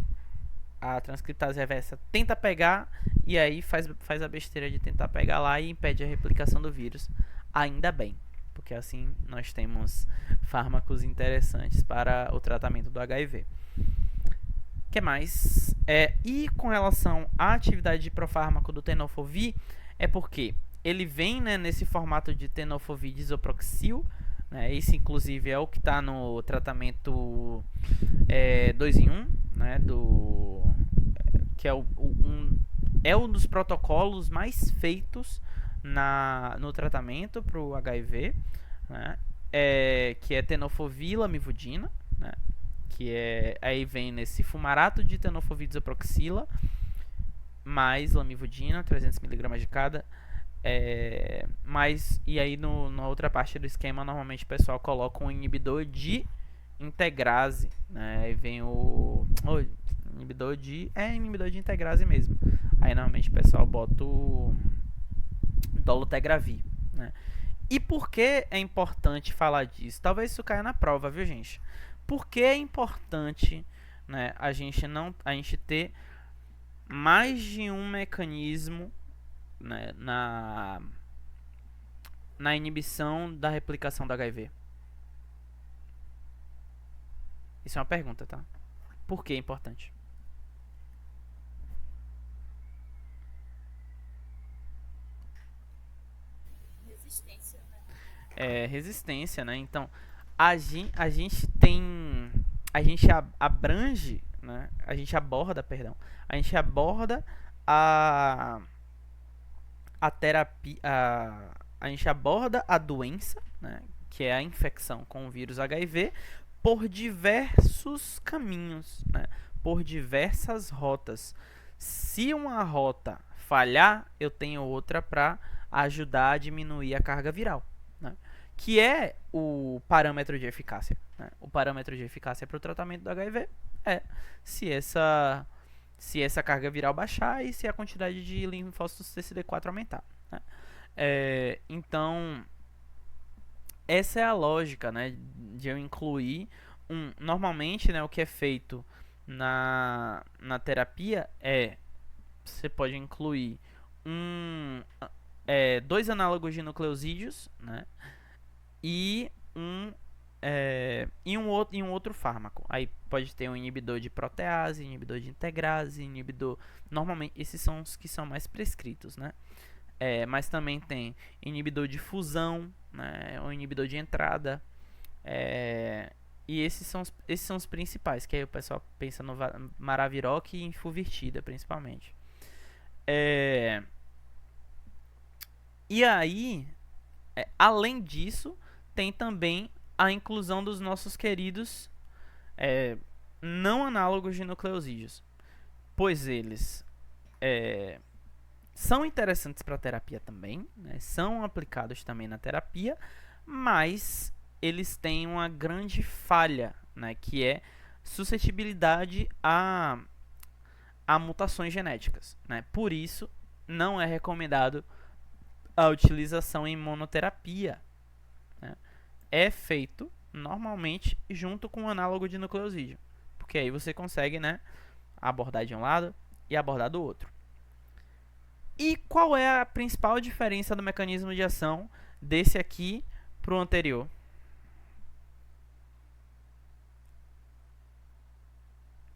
a transcriptase reversa tenta pegar e aí faz a besteira de tentar pegar lá e impede a replicação do vírus. Ainda bem, porque assim nós temos fármacos interessantes para o tratamento do HIV. O que mais? E com relação à atividade de profármaco do tenofovir, é porque ele vem, né, nesse formato de tenofovir disoproxil, né? Esse inclusive é o que está no tratamento 2 em 1, né, que é um dos protocolos mais feitos no tratamento para o HIV, né, que é tenofovir lamivudina, né, aí vem nesse fumarato de tenofovir disoproxila mais lamivudina, 300mg de cada. E aí na outra parte do esquema normalmente o pessoal coloca um inibidor de integrase, né? Aí vem inibidor de integrase mesmo. Aí normalmente o pessoal bota o dolutegravir, né? E por que é importante falar disso? Talvez isso caia na prova, viu, gente? Por que é importante, né, a gente ter mais de um mecanismo, né, na inibição da replicação do HIV? Isso é uma pergunta, tá? Por que é importante? Resistência, né? Resistência, né? Então, a gente abrange, né? A gente aborda a terapia, a gente aborda a doença, né, que é a infecção com o vírus HIV, por diversos caminhos, né, por diversas rotas. Se uma rota falhar, eu tenho outra para ajudar a diminuir a carga viral, né, que é o parâmetro de eficácia, né? O parâmetro de eficácia para o tratamento do HIV é se essa carga viral baixar e se a quantidade de linfócitos TCD4 aumentar, né? Então, essa é a lógica, né, de eu incluir normalmente, né, o que é feito na terapia você pode incluir 2 análogos de nucleosídeos, né, e um outro fármaco. Aí pode ter um inibidor de protease, inibidor de integrase, normalmente esses são os que são mais prescritos, né? Mas também tem inibidor de fusão, né? Um inibidor de entrada. E esses são os principais, que aí o pessoal pensa no Maraviroc e em Fulvirtida, principalmente. E aí Além disso, tem também a inclusão dos nossos queridos não análogos de nucleosídeos, pois eles são interessantes para a terapia também, né? São aplicados também na terapia, mas eles têm uma grande falha, né? Que é suscetibilidade a mutações genéticas, né? Por isso, não é recomendado a utilização em monoterapia, né? É feito normalmente junto com um análogo de nucleosídeo, porque aí você consegue, né, abordar de um lado e abordar do outro. E qual é a principal diferença do mecanismo de ação desse aqui para o anterior?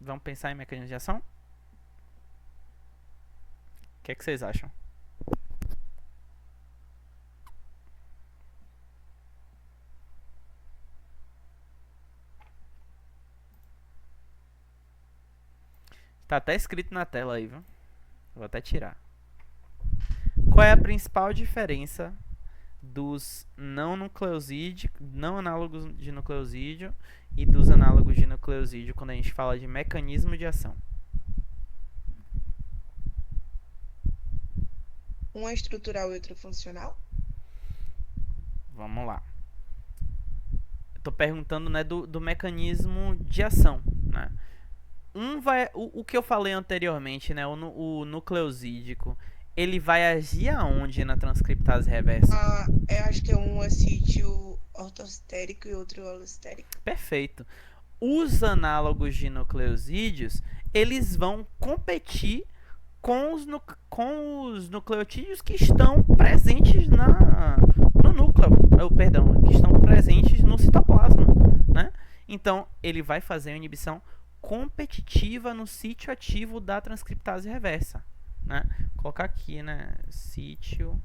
Vamos pensar em mecanismo de ação? O que é que vocês acham? Tá até escrito na tela aí, viu? Vou até tirar. Qual é a principal diferença dos não análogos de nucleosídeo e dos análogos de nucleosídeo quando a gente fala de mecanismo de ação? Um é estrutural e outro é funcional? Vamos lá. Estou perguntando, né, do mecanismo de ação, né? O que eu falei anteriormente, né, o nucleosídico, ele vai agir aonde na transcriptase reversa? Eu acho que um é sítio ortostérico e outro alostérico. Perfeito. Os análogos de nucleosídeos, eles vão competir com os nucleotídeos que estão presentes no núcleo, que estão presentes no citoplasma, né? Então, ele vai fazer a inibição competitiva no sítio ativo da transcriptase reversa, né? Vou colocar aqui, né, sítio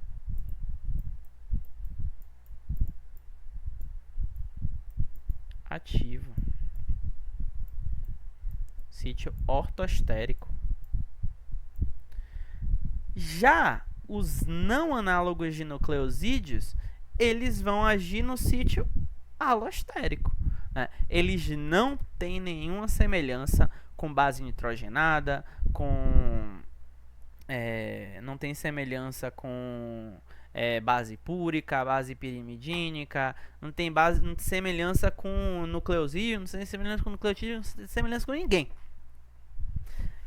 ativo, sítio ortostérico. Já os não análogos de nucleosídeos, eles vão agir no sítio alostérico, né? Eles não têm nenhuma semelhança com base nitrogenada, não tem semelhança com base púrica, base pirimidínica, não tem semelhança com nucleosídeo, não tem semelhança com nucleotídeo, não tem semelhança com ninguém.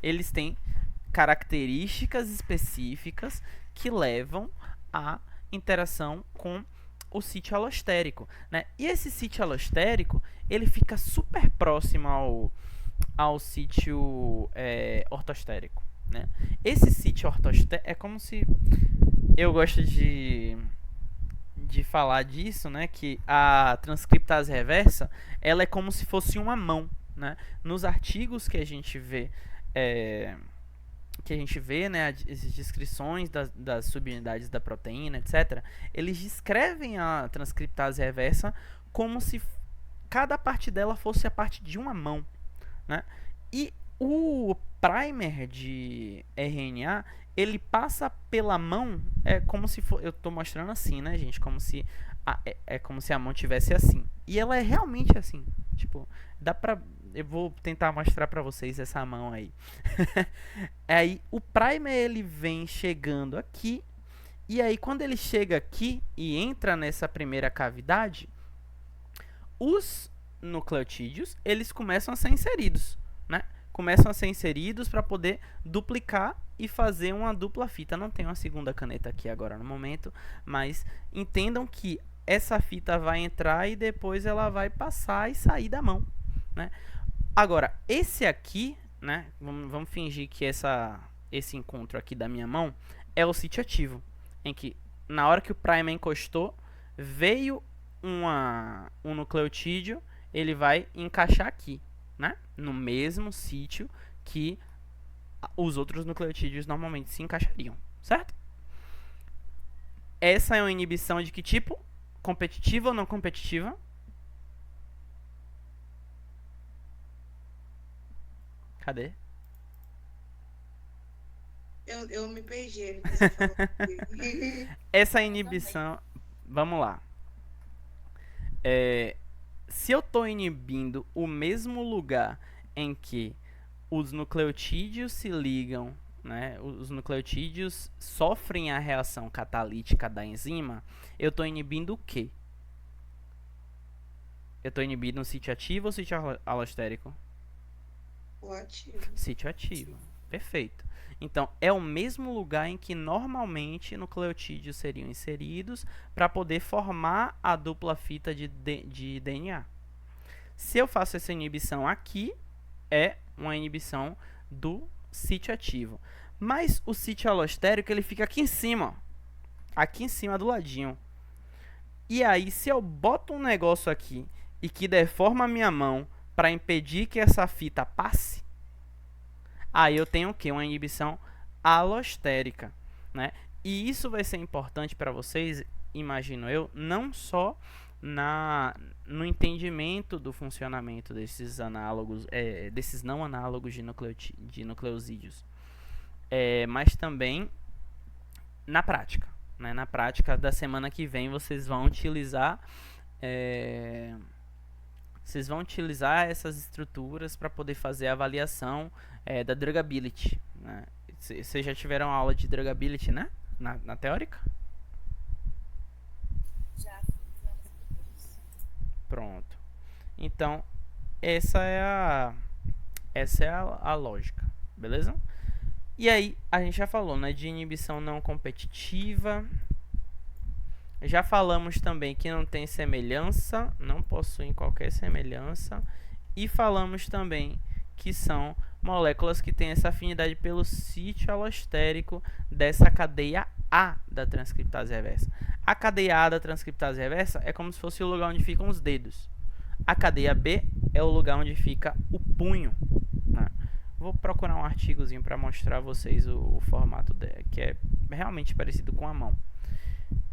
Eles têm características específicas que levam à interação com o sítio alostérico, né? E esse sítio alostérico, ele fica super próximo ao sítio ortostérico, né? Esse sítio ortostérico é como se... Eu gosto de falar disso, né? Que a transcriptase reversa, ela é como se fosse uma mão, né? Nos artigos que a gente vê... né, as descrições das subunidades da proteína, etc., eles descrevem a transcriptase reversa como se cada parte dela fosse a parte de uma mão, né? E o primer de RNA, ele passa pela mão, como se for, eu estou mostrando assim, né, gente, como se como se a mão tivesse assim. E ela é realmente assim, tipo, eu vou tentar mostrar para vocês essa mão aí. Aí o primer, ele vem chegando aqui, e aí quando ele chega aqui e entra nessa primeira cavidade, os nucleotídeos, eles começam a ser inseridos, né? Começam a ser inseridos para poder duplicar e fazer uma dupla fita. Não tenho uma segunda caneta aqui agora no momento, mas entendam que essa fita vai entrar e depois ela vai passar e sair da mão, né? Agora, esse aqui, né, vamos fingir que esse encontro aqui da minha mão é o sítio ativo, em que na hora que o primer encostou, veio um nucleotídeo, ele vai encaixar aqui, né, no mesmo sítio que os outros nucleotídeos normalmente se encaixariam, certo? Essa é uma inibição de que tipo? Competitiva ou não competitiva? Cadê? Eu me perdi. Você falou. Essa inibição... vamos lá. Se eu estou inibindo o mesmo lugar em que os nucleotídeos se ligam, né, os nucleotídeos sofrem a reação catalítica da enzima, eu estou inibindo o quê? Eu estou inibindo um sítio ativo ou sítio alostérico? O ativo. Sítio ativo. Perfeito. Então, é o mesmo lugar em que normalmente nucleotídeos seriam inseridos para poder formar a dupla fita de DNA. Se eu faço essa inibição aqui, é uma inibição do sítio ativo. Mas o sítio alostérico, ele fica aqui em cima, ó. Aqui em cima do ladinho. E aí, se eu boto um negócio aqui e que deforma a minha mão para impedir que essa fita passe, aí eu tenho o quê? Uma inibição alostérica, né? E isso vai ser importante para vocês, imagino eu, não só no entendimento do funcionamento desses análogos, desses não análogos de nucleosídeos, mas também na prática, né? Na prática da semana que vem vocês vão utilizar essas estruturas para poder fazer a avaliação da drugability, né? Vocês já tiveram aula de drugability, né? Na teórica? Já fiz anos depois. Pronto. Então, essa é a lógica, beleza? E aí, a gente já falou, né, de inibição não competitiva. Já falamos também que não tem semelhança, não possuem qualquer semelhança. E falamos também que são moléculas que têm essa afinidade pelo sítio alostérico dessa cadeia A da transcriptase reversa. A cadeia A da transcriptase reversa é como se fosse o lugar onde ficam os dedos. A cadeia B é o lugar onde fica o punho, né? Vou procurar um artigozinho para mostrar a vocês o formato dele, que é realmente parecido com a mão.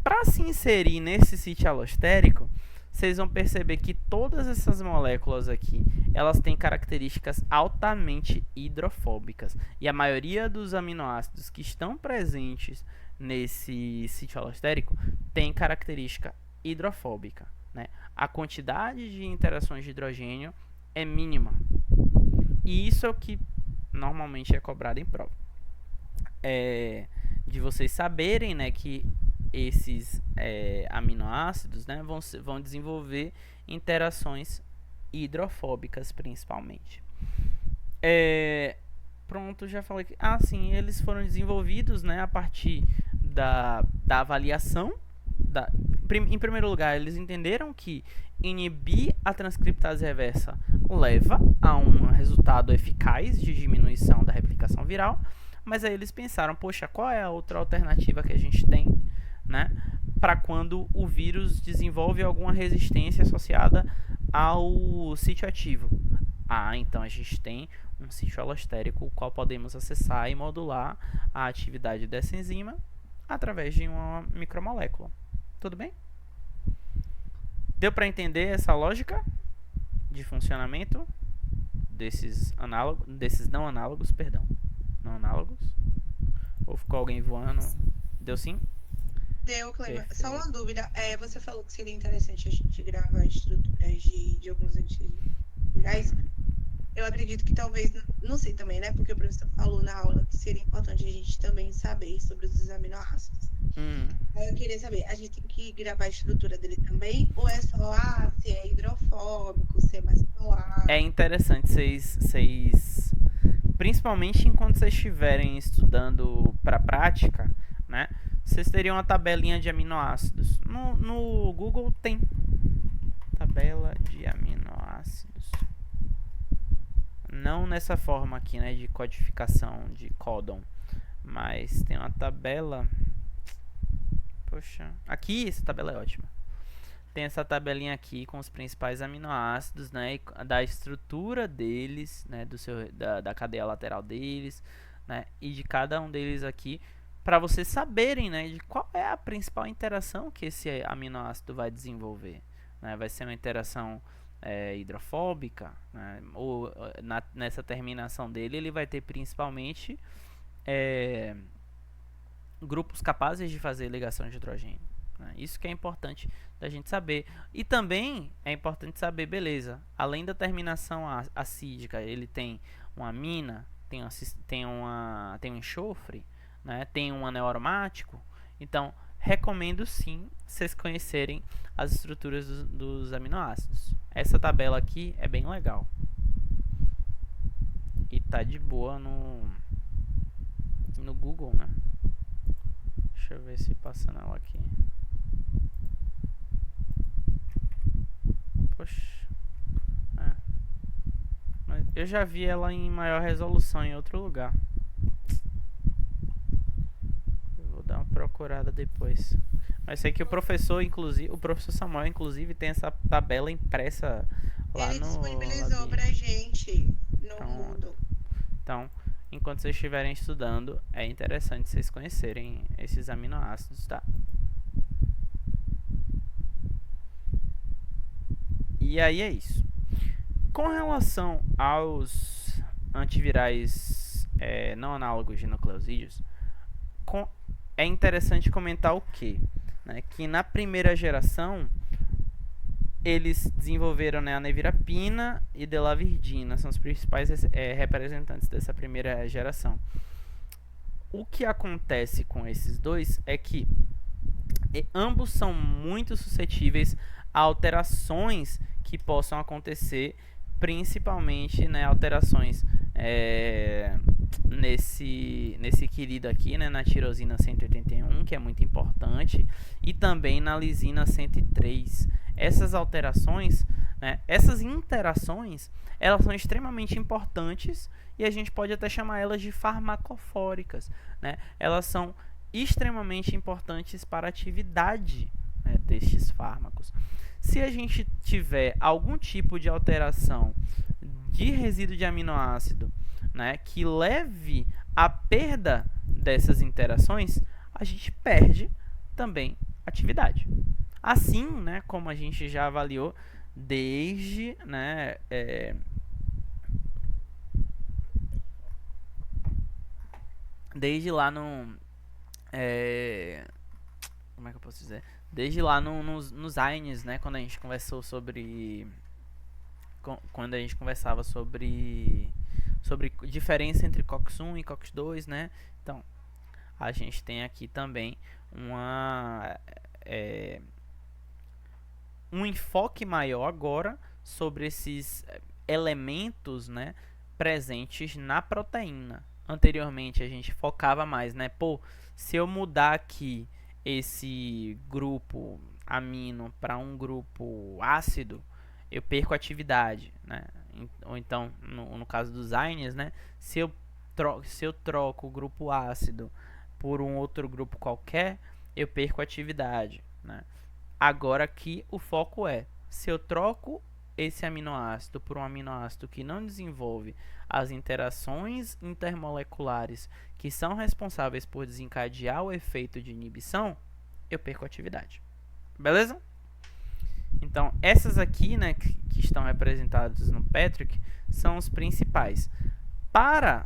Para se inserir nesse sítio alostérico, vocês vão perceber que todas essas moléculas aqui, elas têm características altamente hidrofóbicas. E a maioria dos aminoácidos que estão presentes nesse sítio alostérico tem característica hidrofóbica, né? A quantidade de interações de hidrogênio é mínima. E isso é o que normalmente é cobrado em prova. De vocês saberem, né, que esses aminoácidos, né, vão desenvolver interações hidrofóbicas principalmente. Pronto, já falei que sim, eles foram desenvolvidos, né, a partir da avaliação. Em primeiro lugar, eles entenderam que inibir a transcriptase reversa leva a um resultado eficaz de diminuição da replicação viral, mas aí eles pensaram, poxa, qual é a outra alternativa que a gente tem, né, para quando o vírus desenvolve alguma resistência associada ao sítio ativo? Então a gente tem um sítio alostérico, o qual podemos acessar e modular a atividade dessa enzima através de uma micromolécula. Tudo bem? Deu para entender essa lógica de funcionamento desses não análogos, perdão. Não análogos? Ou ficou alguém voando? Deu sim? Deu, Cleber. Só uma dúvida. Você falou que seria interessante a gente gravar estruturas de alguns antivirais. Eu acredito que talvez, não sei também, né? Porque o professor falou na aula que seria importante a gente também saber sobre os aminoácidos. Eu queria saber, a gente tem que gravar a estrutura dele também? Ou é só, se é hidrofóbico, se é mais polar? É interessante vocês principalmente enquanto vocês estiverem estudando para prática, né? Vocês teriam uma tabelinha de aminoácidos. No Google tem tabela de aminoácidos. Não nessa forma aqui, né, de codificação de códon, mas tem uma tabela. Poxa, aqui essa tabela é ótima. Tem essa tabelinha aqui com os principais aminoácidos, né, da estrutura deles, né, da cadeia lateral deles, né, e de cada um deles aqui, para vocês saberem, né, de qual é a principal interação que esse aminoácido vai desenvolver, né? Vai ser uma interação hidrofóbica, né? Ou nessa terminação dele ele vai ter principalmente grupos capazes de fazer ligação de hidrogênio, né? Isso que é importante da gente saber. E também é importante saber, beleza, além da terminação acídica, ele tem uma amina, tem um enxofre, né? Tem um anel aromático. Então, recomendo sim vocês conhecerem as estruturas dos aminoácidos. Essa tabela aqui é bem legal. E tá de boa no Google, né? Deixa eu ver se passa nela aqui. Poxa. Mas eu já vi ela em maior resolução em outro lugar. Eu vou dar uma procurada depois. Mas sei que o professor Samuel, inclusive, tem essa tabela impressa lá Ele no disponibilizou Labi. pra gente no Moodle. Então, enquanto vocês estiverem estudando, é interessante vocês conhecerem esses aminoácidos, tá? E aí é isso. Com relação aos antivirais não análogos de nucleosídeos, é interessante comentar o quê? Né? Que na primeira geração eles desenvolveram, né, a nevirapina e delavirdina, são os principais representantes dessa primeira geração. O que acontece com esses dois é que ambos são muito suscetíveis a alterações que possam acontecer, principalmente, né, alterações nesse querido aqui, né, na tirosina 181, que é muito importante, e também na lisina 103. Essas alterações, né, essas interações, elas são extremamente importantes e a gente pode até chamar elas de farmacofóricas, né? Elas são extremamente importantes para a atividade, né, destes fármacos. Se a gente tiver algum tipo de alteração de resíduo de aminoácido, né, que leve à perda dessas interações, a gente perde também atividade. Assim, né, como a gente já avaliou desde, né, desde lá no como é que eu posso dizer? Desde lá nos AINES, né, quando a gente conversou sobre quando a gente conversava sobre diferença entre COX-1 e COX-2, né? Então, a gente tem aqui também um enfoque maior agora sobre esses elementos, né, presentes na proteína. Anteriormente a gente focava mais, né? Pô, se eu mudar aqui esse grupo amino para um grupo ácido, eu perco atividade, né? Ou então, no caso dos AINES, né? Se eu troco o grupo ácido por um outro grupo qualquer, eu perco atividade, né? Agora aqui o foco é, se eu troco esse aminoácido por um aminoácido que não desenvolve as interações intermoleculares que são responsáveis por desencadear o efeito de inibição, eu perco atividade. Beleza? Então, essas aqui, né, que estão representadas no Patrick, são os principais. Para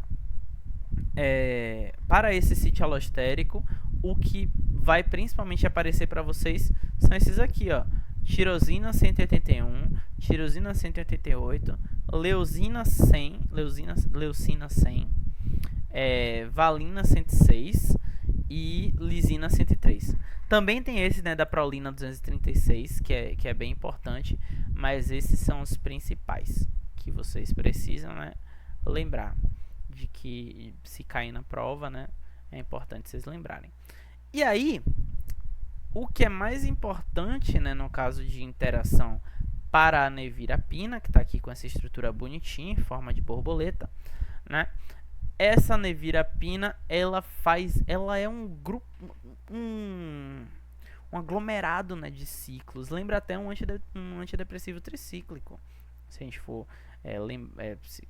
esse sítio alostérico, o que vai principalmente aparecer para vocês são esses aqui, ó. Tirosina 181, tirosina 188, leucina 100, leucina 100, valina 106 e lisina 103. Também tem esse, né, da prolina 236, que é bem importante, mas esses são os principais que vocês precisam, né, lembrar de que se cair na prova, né, é importante vocês lembrarem. E aí, o que é mais importante, né, no caso de interação para a nevirapina, que está aqui com essa estrutura bonitinha, em forma de borboleta, né? Essa nevirapina, ela é um grupo, um aglomerado, né, de ciclos. Lembra até um antidepressivo tricíclico. Se a gente for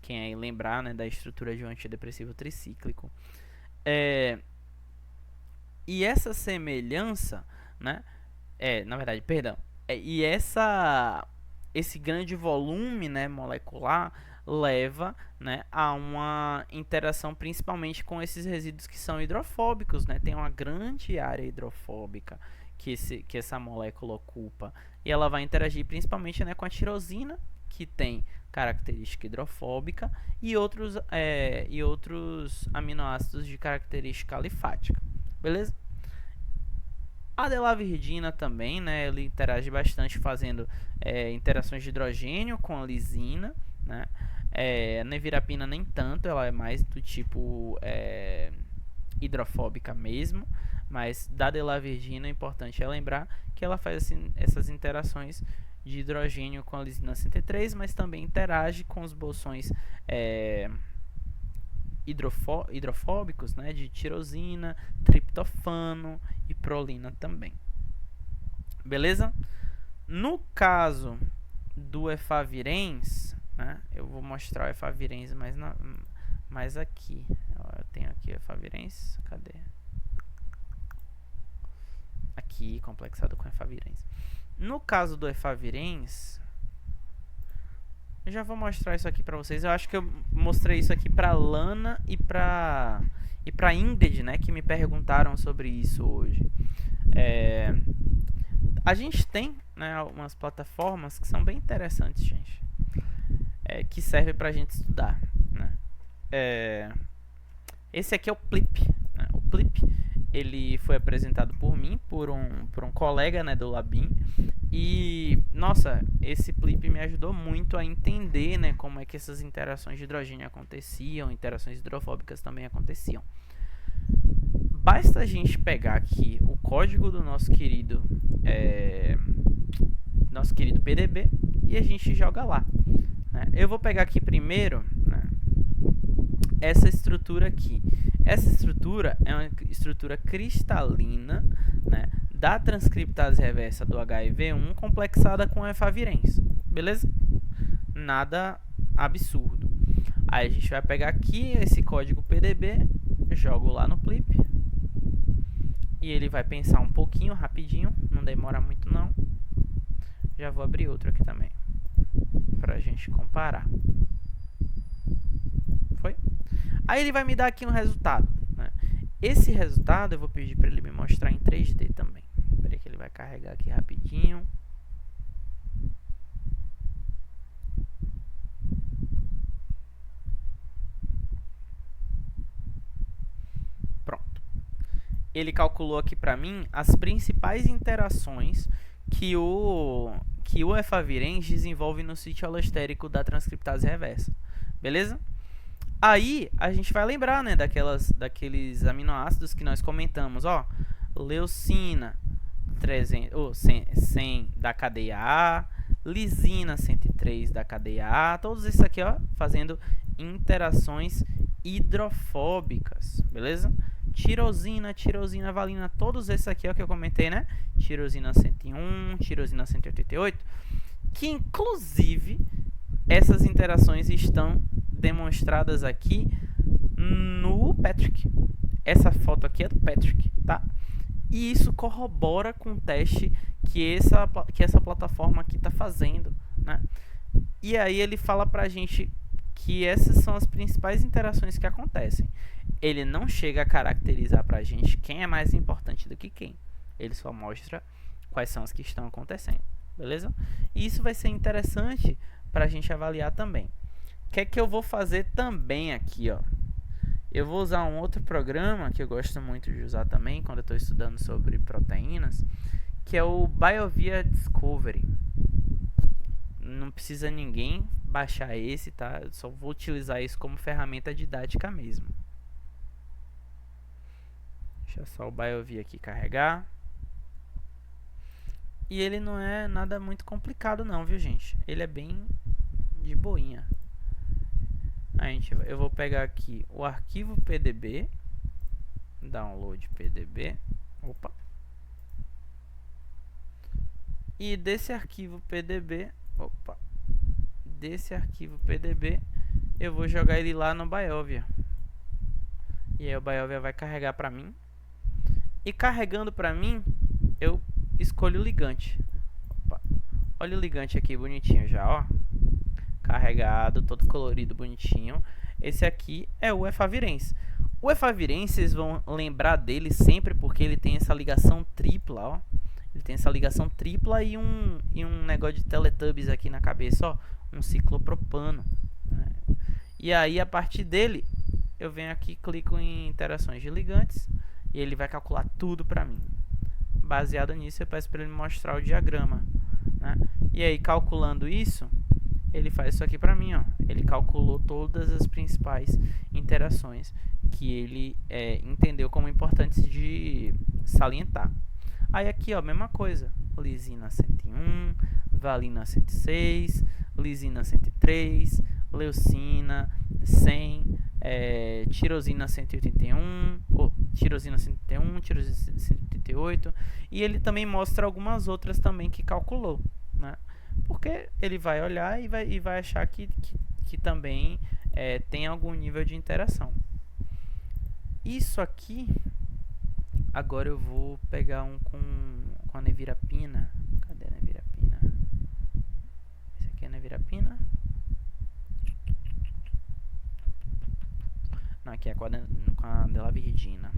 quem aí lembrar, né, da estrutura de um antidepressivo tricíclico. E essa semelhança, né, na verdade, perdão, e esse grande volume, né, molecular leva, né, a uma interação principalmente com esses resíduos que são hidrofóbicos, né? Tem uma grande área hidrofóbica que essa molécula ocupa. E ela vai interagir principalmente, né, com a tirosina, que tem característica hidrofóbica, e outros aminoácidos de característica alifática. Beleza? A delavirdina também, né, ele interage bastante fazendo interações de hidrogênio com a lisina, né? A nevirapina nem tanto, ela é mais do tipo hidrofóbica mesmo, mas da delavirdina é importante lembrar que ela faz assim, essas interações de hidrogênio com a lisina 103, mas também interage com os bolsões hidrofóbicos, né, de tirosina, triptofano e prolina também. Beleza? No caso do efavirenz, né, eu vou mostrar o efavirenz mais aqui. Eu tenho aqui o efavirenz, cadê? Aqui, complexado com efavirenz. No caso do efavirenz, eu já vou mostrar isso aqui pra vocês. Eu acho que eu mostrei isso aqui pra Lana e pra Ingrid, né, que me perguntaram sobre isso hoje. A gente tem, né, algumas plataformas que são bem interessantes, gente, que servem pra gente estudar, né? Esse aqui é o Plip, né? O Plip, ele foi apresentado por mim, por um colega, né, do Labim. E, nossa, esse Plip me ajudou muito a entender, né, como é que essas interações de hidrogênio aconteciam, interações hidrofóbicas também aconteciam. Basta a gente pegar aqui o código do nosso querido PDB e a gente joga lá, né? Eu vou pegar aqui primeiro, né, essa estrutura aqui. Essa estrutura é uma estrutura cristalina, né, da transcriptase reversa do HIV1 complexada com efavirenz. Beleza? Nada absurdo. Aí a gente vai pegar aqui esse código PDB, jogo lá no Plip. E ele vai pensar um pouquinho, rapidinho, não demora muito não. Já vou abrir outro aqui também, pra gente comparar. Foi? Aí ele vai me dar aqui um resultado, né? Esse resultado eu vou pedir para ele me mostrar em 3D também. Espera aí que ele vai carregar aqui rapidinho. Pronto. Ele calculou aqui para mim as principais interações que o efavirenz desenvolve no sítio alostérico da transcriptase reversa. Beleza? Aí a gente vai lembrar, né, daqueles aminoácidos que nós comentamos, ó, leucina 100 da cadeia A, lisina 103 da cadeia A, todos esses aqui, ó, fazendo interações hidrofóbicas, beleza? Tirosina, valina, todos esses aqui, ó, que eu comentei, né? Tirosina 101, tirosina 188, que inclusive essas interações estão demonstradas aqui no Patrick. Essa foto aqui é do Patrick, tá? E isso corrobora com o teste que essa plataforma aqui está fazendo, né? E aí ele fala pra gente que essas são as principais interações que acontecem. Ele não chega a caracterizar pra gente quem é mais importante do que quem. Ele só mostra quais são as que estão acontecendo, beleza? E isso vai ser interessante pra gente avaliar também. O que é que eu vou fazer também aqui, ó? Eu vou usar um outro programa que eu gosto muito de usar também quando eu estou estudando sobre proteínas, que é o BioVia Discovery. Não precisa ninguém baixar esse, tá? Eu só vou utilizar isso como ferramenta didática mesmo. Deixa só o BioVia aqui carregar. E ele não é nada muito complicado não, viu, gente? Ele é bem de boinha. Eu vou pegar aqui o arquivo PDB, download PDB, opa, e desse arquivo PDB, eu vou jogar ele lá no BioVia, e aí o BioVia vai carregar para mim, e carregando para mim, eu escolho o ligante. Opa. Olha o ligante aqui bonitinho já, ó. Carregado, todo colorido, bonitinho. Esse aqui é o efavirenz. O efavirenz, vocês vão lembrar dele sempre porque ele tem essa ligação tripla, ó. Ele tem essa ligação tripla e um negócio de Teletubbies aqui na cabeça, ó, um ciclopropano, né? E aí, a partir dele, eu venho aqui, clico em interações de ligantes e ele vai calcular tudo para mim. Baseado nisso, eu peço para ele me mostrar o diagrama, né? E aí, calculando isso, ele faz isso aqui para mim, ó. Ele calculou todas as principais interações que ele entendeu como importantes de salientar. Aí aqui, ó, mesma coisa. Lisina 101, valina 106, lisina 103, leucina 100, tirosina 181, tirosina 181, tirosina 188, e ele também mostra algumas outras também que calculou, né? Porque ele vai olhar e vai achar que também tem algum nível de interação. Isso aqui, agora eu vou pegar um com a nevirapina. Cadê a nevirapina? Esse aqui é a nevirapina? Não, aqui é com a delavirdina.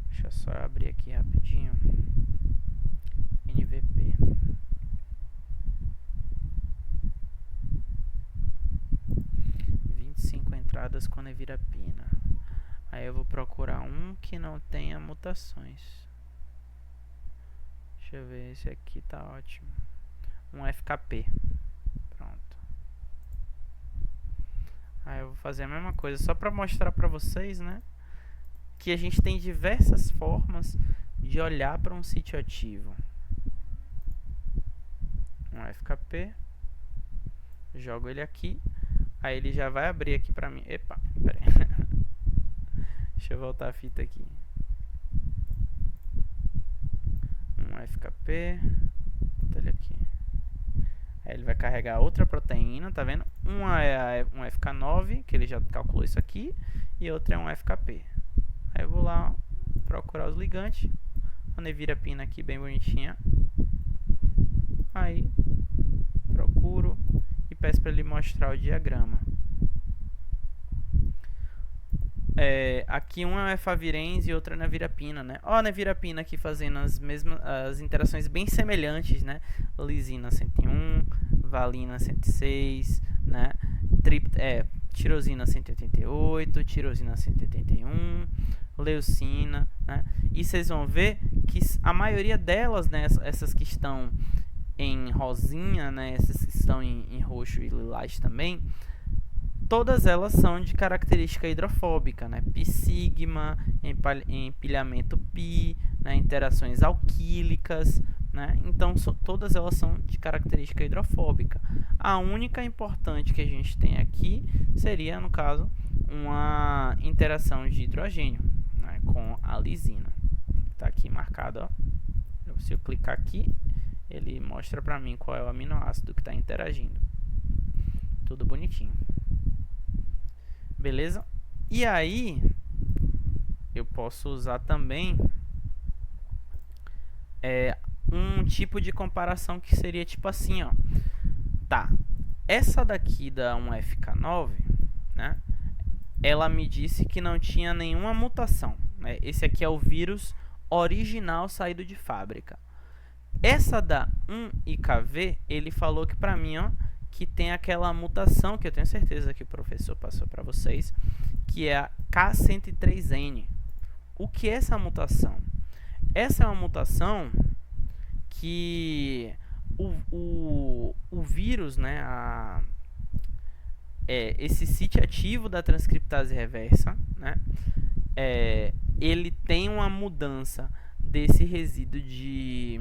Deixa eu só abrir aqui rapidinho. NVP. Entradas com nevirapina. Aí eu vou procurar um que não tenha mutações. Deixa eu ver, esse aqui tá ótimo. Um FKP. Pronto. Aí eu vou fazer a mesma coisa, só para mostrar para vocês, né, que a gente tem diversas formas de olhar para um sítio ativo. Um FKP. Jogo ele aqui. Aí ele já vai abrir aqui pra mim. Epa, pera aí. Deixa eu voltar a fita aqui. Um FKP. Bota ele aqui. Aí ele vai carregar outra proteína, tá vendo? Uma é um FK9, que ele já calculou isso aqui. E outra é um FKP. Aí eu vou lá procurar os ligantes. A nevirapina aqui bem bonitinha. Aí procuro e peço para ele mostrar o diagrama. Aqui uma é favirense e outra é nevirapina, né? Ó, a nevirapina aqui fazendo as interações bem semelhantes, né? Lisina 101, valina 106, né? Tirosina 188, tirosina 181, leucina, né? E vocês vão ver que a maioria delas, né, essas que estão em rosinha, né, essas que estão em roxo e lilás também, todas elas são de característica hidrofóbica, né? Pi sigma, empilhamento pi, né? Interações alquílicas, né? Então todas elas são de característica hidrofóbica. A única importante que a gente tem aqui seria, no caso, uma interação de hidrogênio, né, com a lisina. Está aqui marcado, ó. Se eu clicar aqui, ele mostra para mim qual é o aminoácido que está interagindo. Tudo bonitinho. Beleza? E aí, eu posso usar também um tipo de comparação que seria tipo assim, ó. Tá, essa daqui da 1FK9, né? Ela me disse que não tinha nenhuma mutação, né? Esse aqui é o vírus original saído de fábrica. Essa da 1IKV, ele falou que pra mim, ó, que tem aquela mutação que eu tenho certeza que o professor passou para vocês, que é a K103N. O que é essa mutação? Essa é uma mutação que o vírus, né, esse sítio ativo da transcriptase reversa, né, ele tem uma mudança desse resíduo de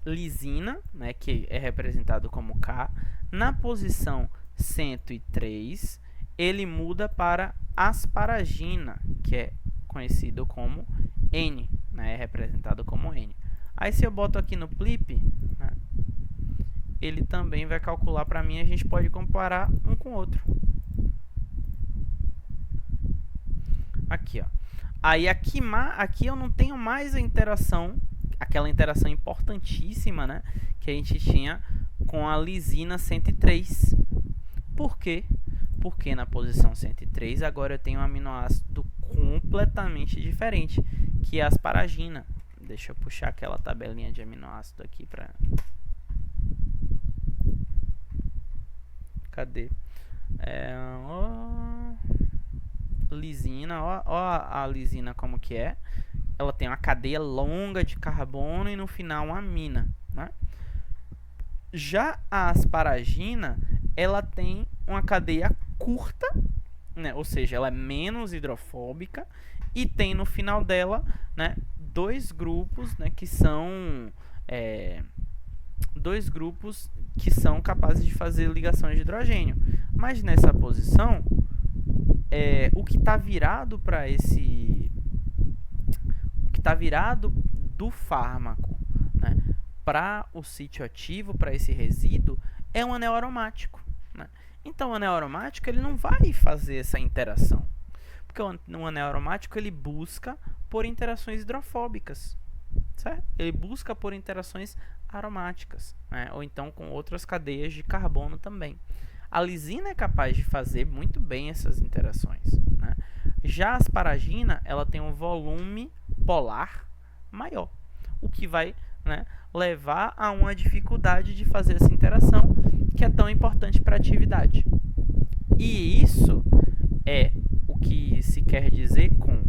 lisina, né, que é representado como K, na posição 103, ele muda para asparagina, que é conhecido como N, né, é representado como N. Aí se eu boto aqui no PLIP, né, ele também vai calcular para mim, a gente pode comparar um com o outro. Aqui, ó. Aí aqui eu não tenho mais a interação, aquela interação importantíssima, né, que a gente tinha com a lisina 103. Por quê? Porque na posição 103 agora eu tenho um aminoácido completamente diferente, que é a asparagina. Deixa eu puxar aquela tabelinha de aminoácido aqui pra... Cadê? Lisina, ó a lisina como que é. Ela tem uma cadeia longa de carbono e no final uma amina, né? Já a asparagina, ela tem uma cadeia curta, né? Ou seja, ela é menos hidrofóbica e tem no final dela, né, dois grupos, né, que são capazes de fazer ligações de hidrogênio. Mas nessa posição, o que está virado para esse, o que está virado do fármaco, né, para o sítio ativo, para esse resíduo, é um anel aromático, né? Então, o anel aromático ele não vai fazer essa interação, porque o anel aromático ele busca por interações hidrofóbicas, certo? Ele busca por interações aromáticas, né? Ou então com outras cadeias de carbono também. A lisina é capaz de fazer muito bem essas interações, né? Já a asparagina ela tem um volume polar maior, o que vai, né, levar a uma dificuldade de fazer essa interação que é tão importante para a atividade. E isso é o que se quer dizer com: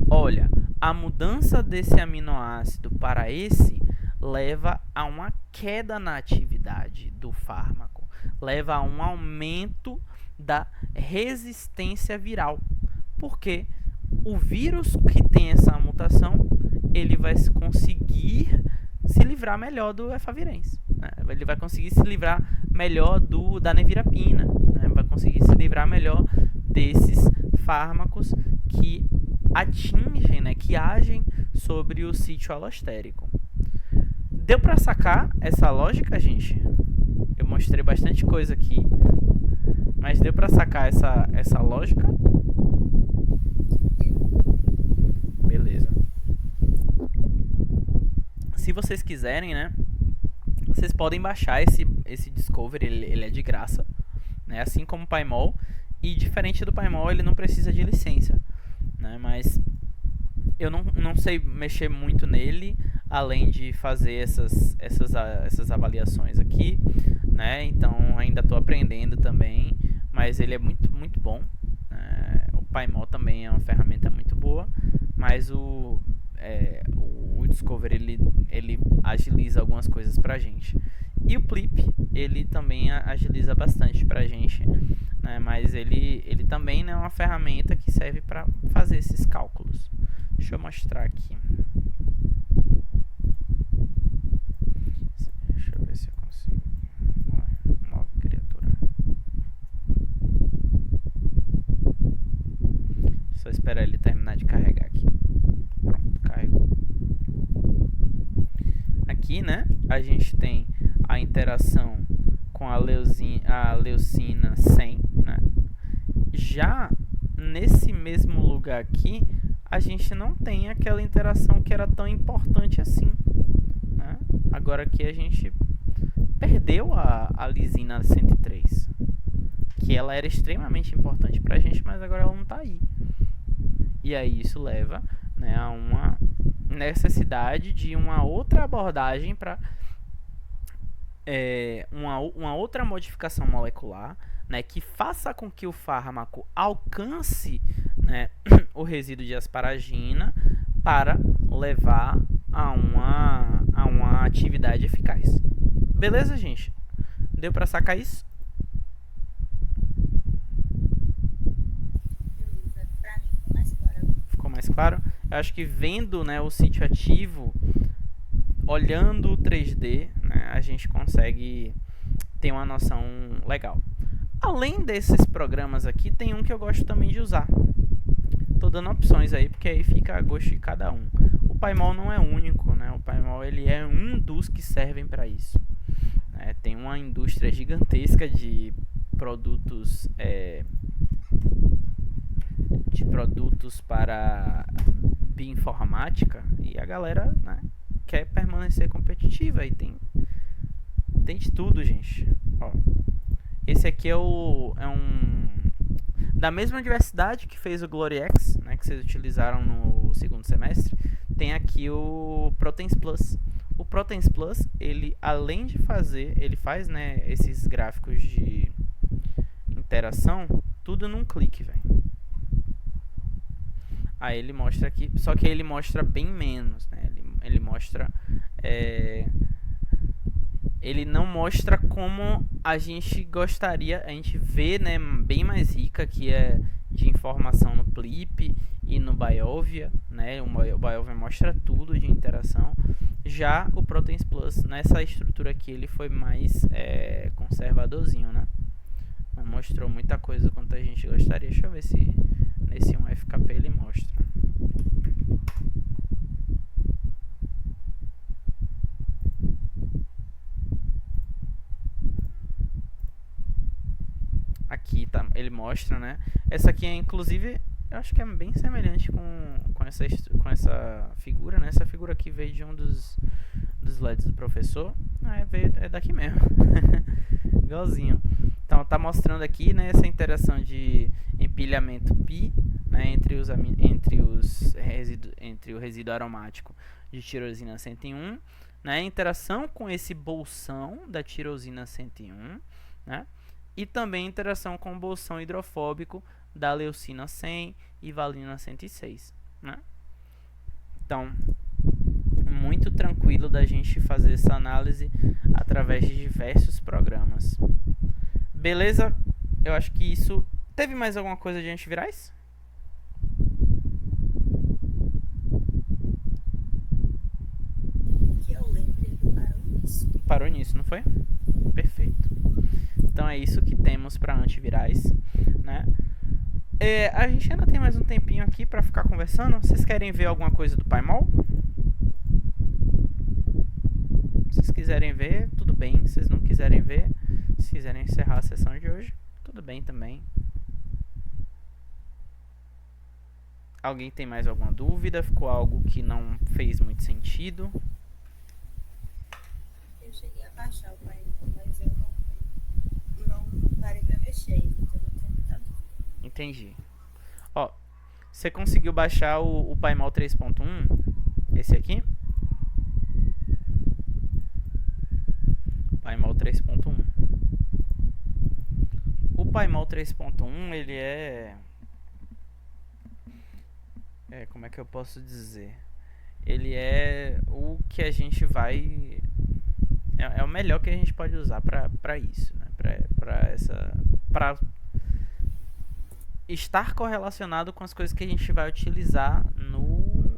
olha, a mudança desse aminoácido para esse leva a uma queda na atividade do fármaco, leva a um aumento da resistência viral, porque o vírus que tem essa mutação ele vai conseguir se livrar melhor do efavirenz, né? Ele vai conseguir se livrar melhor da nevirapina, né? Vai conseguir se livrar melhor desses fármacos que atingem, né, que agem sobre o sítio alostérico. Deu para sacar essa lógica, gente? Eu mostrei bastante coisa aqui, mas deu para sacar essa lógica? Beleza. Se vocês quiserem, né, vocês podem baixar esse Discovery, ele é de graça, né, assim como o PyMol, e diferente do PyMol ele não precisa de licença, né, mas eu não sei mexer muito nele, além de fazer essas avaliações aqui, né, então ainda estou aprendendo também, mas ele é muito, muito bom, né. O PyMol também é uma ferramenta muito boa, mas o Discovery ele agiliza algumas coisas pra gente. E o Plip, ele também agiliza bastante pra gente, né? Mas ele também, né, é uma ferramenta que serve para fazer esses cálculos. Deixa eu mostrar aqui. Deixa eu ver se eu consigo. Move criatura. Só esperar ele terminar de carregar aqui. Pronto, carregou. Aqui, né, a gente tem a interação com a leucina 100, né? Já nesse mesmo lugar aqui, a gente não tem aquela interação que era tão importante assim, né? Agora aqui a gente perdeu a lisina 103, que ela era extremamente importante pra gente, mas agora ela não está aí. E aí isso leva, né, a uma necessidade de uma outra abordagem para uma outra modificação molecular, né, que faça com que o fármaco alcance, né, o resíduo de asparagina para levar a uma atividade eficaz. Beleza, gente? Deu para sacar isso? Beleza, pra mim ficou mais claro. Ficou mais claro? Eu acho que vendo, né, o sítio ativo, olhando o 3D, né, a gente consegue ter uma noção legal. Além desses programas aqui, tem um que eu gosto também de usar. Tô dando opções aí, porque aí fica a gosto de cada um. O PyMol não é único, né? O PyMol ele é um dos que servem para isso. Tem uma indústria gigantesca de produtos para bioinformática, e a galera, né, quer permanecer competitiva e tem de tudo, gente. Ó, esse aqui é um da mesma universidade que fez o GloryX, né, que vocês utilizaram no segundo semestre, tem aqui o Proteins Plus. O Proteins Plus, ele além de fazer, ele faz, né, esses gráficos de interação, tudo num clique, velho. Aí ele mostra aqui, só que ele mostra bem menos, né? Ele mostra, ele não mostra como a gente gostaria, a gente vê, né, bem mais rica, que é de informação no Plip e no Biovia, né? O Biovia mostra tudo de interação. Já o Proteins Plus, nessa estrutura aqui, ele foi mais conservadorzinho, né? Não mostrou muita coisa quanto a gente gostaria. Deixa eu ver se nesse 1FKP ele mostra. Aqui tá, ele mostra, né? Essa aqui é, inclusive, eu acho que é bem semelhante com essa figura, né? Essa figura aqui veio de um dos slides do professor. É daqui mesmo. Igualzinho. Então, tá mostrando aqui, né, essa interação de empilhamento π, né, entre o resíduo aromático de tirosina 101, né, interação com esse bolsão da tirosina 101, né, e também interação com o bolsão hidrofóbico da leucina 100 e valina 106, né. Então, muito tranquilo da gente fazer essa análise através de diversos programas. Beleza? Eu acho que isso... Teve mais alguma coisa de antivirais? Que eu lembre, ele parou nisso. Parou nisso, não foi? Perfeito. Então é isso que temos para antivirais, né? A gente ainda tem mais um tempinho aqui para ficar conversando. Vocês querem ver alguma coisa do Paimol? Se vocês quiserem ver, tudo bem. Se vocês não quiserem ver, se quiserem encerrar a sessão de hoje, tudo bem também. Alguém tem mais alguma dúvida? Ficou algo que não fez muito sentido? Eu cheguei a baixar o painel, mas eu não parei pra mexer, então eu não tenho muita dúvida. Entendi. Ó, você conseguiu baixar o Paimol 3.1? Esse aqui? Paimol 3.1. O Paimol 3.1, ele como é que eu posso dizer? Ele é o que a gente vai... É o melhor que a gente pode usar para isso, né? Para estar correlacionado com as coisas que a gente vai utilizar no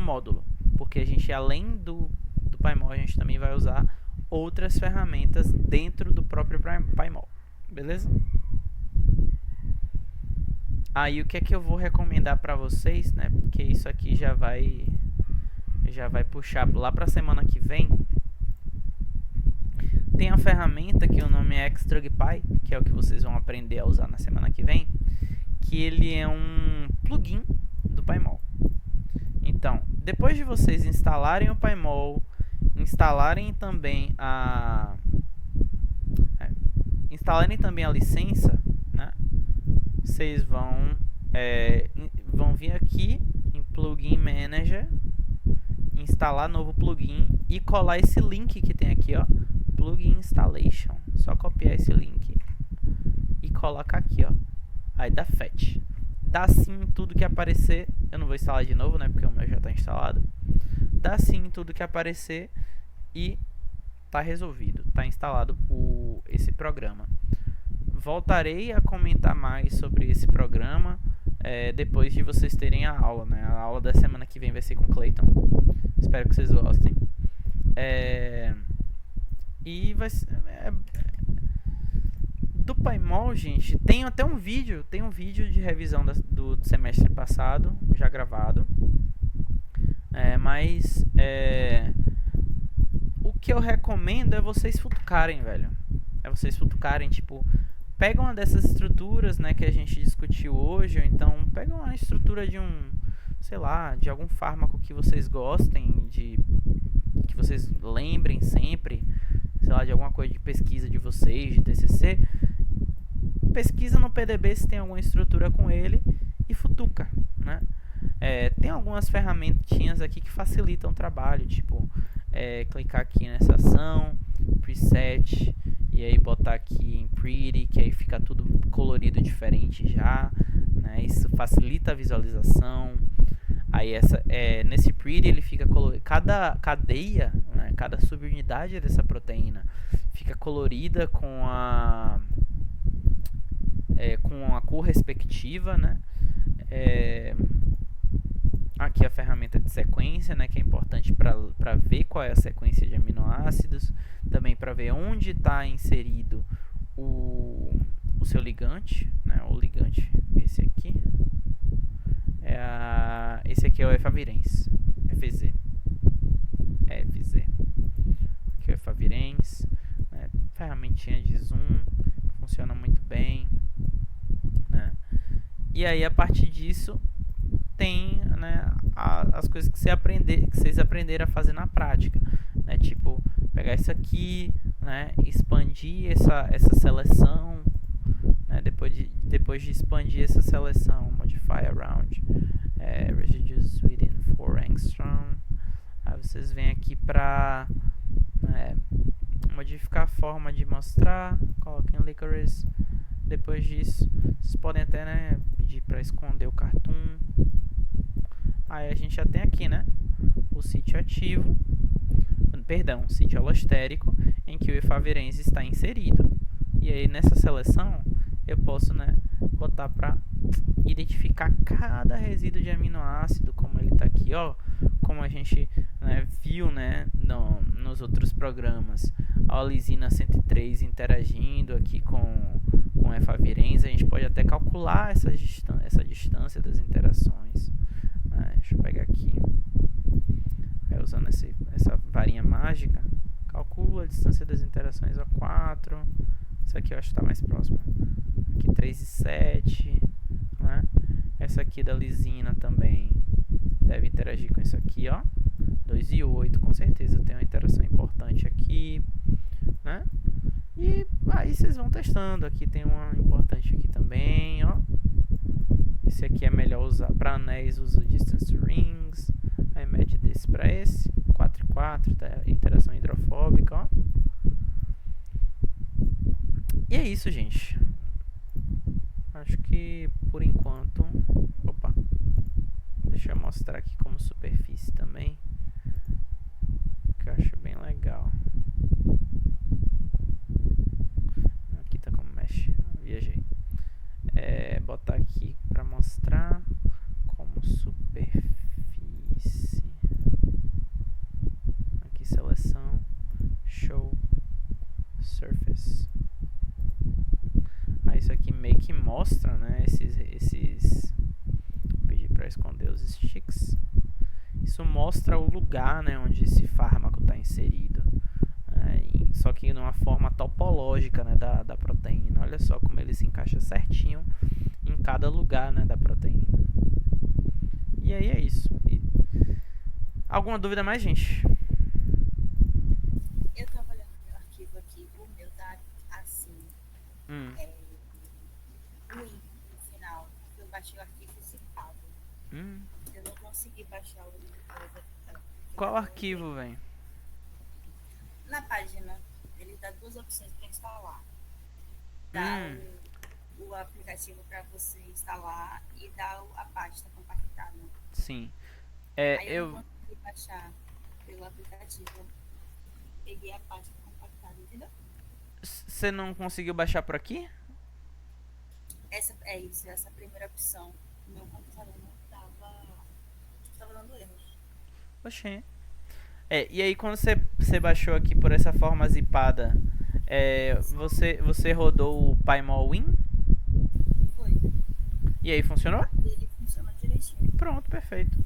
módulo. Porque a gente, além do Paimol, a gente também vai usar outras ferramentas dentro do próprio Paimol. Beleza? Aí o que é que eu vou recomendar para vocês, né? Porque isso aqui já vai puxar lá para a semana que vem. Tem a ferramenta que o nome é XtrugPy, que é o que vocês vão aprender a usar na semana que vem, que ele é um plugin do Paimol. Então, depois de vocês instalarem o Paimol, instalarem também a licença, né? Vocês vão vir aqui em Plugin Manager, instalar novo plugin e colar esse link que tem aqui, ó, Plugin Installation. Só copiar esse link e colocar aqui, ó. Aí dá fetch. Dá sim em tudo que aparecer. Eu não vou instalar de novo, né, porque o meu já está instalado. Dá sim em tudo que aparecer e tá resolvido. Tá instalado esse programa. Voltarei a comentar mais sobre esse programa depois de vocês terem a aula, né? A aula da semana que vem vai ser com o Clayton. Espero que vocês gostem. E vai ser, do Paimol, gente, tem até um vídeo. Tem um vídeo de revisão do semestre passado, já gravado. Mas o que eu recomendo é vocês futucarem, velho. É vocês futucarem, tipo, pega uma dessas estruturas, né, que a gente discutiu hoje, ou então pega uma estrutura de sei lá, de algum fármaco que vocês gostem, que vocês lembrem sempre, sei lá, de alguma coisa de pesquisa de vocês, de TCC. Pesquisa no PDB se tem alguma estrutura com ele e futuca. tem algumas ferramentinhas aqui que facilitam o trabalho, tipo clicar aqui nessa ação, preset, e aí botar aqui em pretty, que aí fica tudo colorido diferente já, né? Isso facilita a visualização. Aí nesse pretty ele fica colorido, cada cadeia, né, cada subunidade dessa proteína fica colorida com a cor respectiva, né? Aqui a ferramenta de sequência, né, que é importante para ver qual é a sequência de aminoácidos, também para ver onde está inserido o seu ligante, né, o ligante, esse aqui é o efavirenz, FZ, aqui é o efavirenz, né, ferramentinha de zoom, funciona muito bem, né? E aí a partir disso tem, né, as coisas que vocês aprenderam a fazer na prática, né? Tipo, pegar isso aqui, né, expandir essa seleção, né? Depois de expandir essa seleção, modify around residues within 4 angstrom. Aí vocês vêm aqui para, né, modificar a forma de mostrar, coloquem licorice. Depois disso, vocês podem até, né, pedir para esconder o cartoon. Aí a gente já tem aqui, né, o sítio ativo, perdão, o sítio alostérico, em que o efavirenz está inserido. E aí nessa seleção eu posso, né, botar para identificar cada resíduo de aminoácido, como ele está aqui, ó, como a gente, né, viu, né, nos outros programas, a lisina 103 interagindo aqui com efavirenz. A gente pode até calcular essa distância das interações, né? Deixa eu pegar aqui, usando essa varinha mágica, calcula a distância das interações a 4, isso aqui eu acho que está mais próximo, aqui 3,7, né? Essa aqui da lisina também deve interagir com isso aqui, ó, 2,8, com certeza tem uma interação importante aqui, né? E aí vocês vão testando. Aqui tem uma importante aqui também, ó. Esse aqui é melhor usar para anéis, usa distance rings. Aí mede desse para esse, 4,4, tá? Interação hidrofóbica, ó. E é isso, gente. Acho que por enquanto, opa, deixa eu mostrar aqui como superfície também, que eu acho bem legal. Aqui tá como mexe, viajei. Botar aqui para mostrar como superfície. Aqui seleção, show, surface. Aí isso aqui meio que mostra, né, esses pedir para esconder os sticks. Isso mostra o lugar, né, onde esse fármaco está inserido, só que numa forma topológica, né, da proteína. Olha só como ele se encaixa certinho em cada lugar, né, da proteína. E aí é isso. Alguma dúvida mais, gente? Eu tava olhando meu arquivo aqui, o meu tá assim. Ruim no final. Eu baixei o arquivo zipado. Eu não consegui baixar o. Qual arquivo, velho? Na página, ele dá duas opções para instalar. Dá o aplicativo para você instalar e dá a pasta compactada. Sim. Aí eu não consegui baixar pelo aplicativo. Peguei a pasta compactada, entendeu? Você não conseguiu baixar por aqui? Essa primeira opção. O meu computador não tava dando erros. Oxê. E aí quando você baixou aqui por essa forma zipada, você rodou o PyMolWin? Foi. E aí funcionou? Ele funciona direitinho. Pronto, perfeito.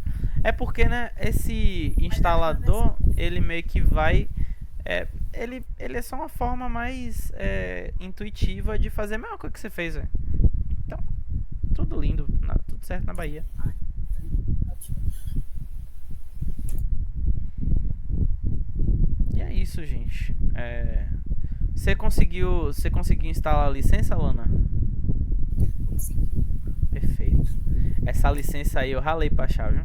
É porque, né, esse instalador, ele meio que vai... ele é só uma forma mais intuitiva de fazer a mesma coisa que você fez, velho. Então, tudo lindo, tudo certo na Bahia. Ótimo. E é isso, gente. Você conseguiu instalar a licença, Lana? Consegui. Perfeito. Essa licença aí eu ralei pra achar, viu?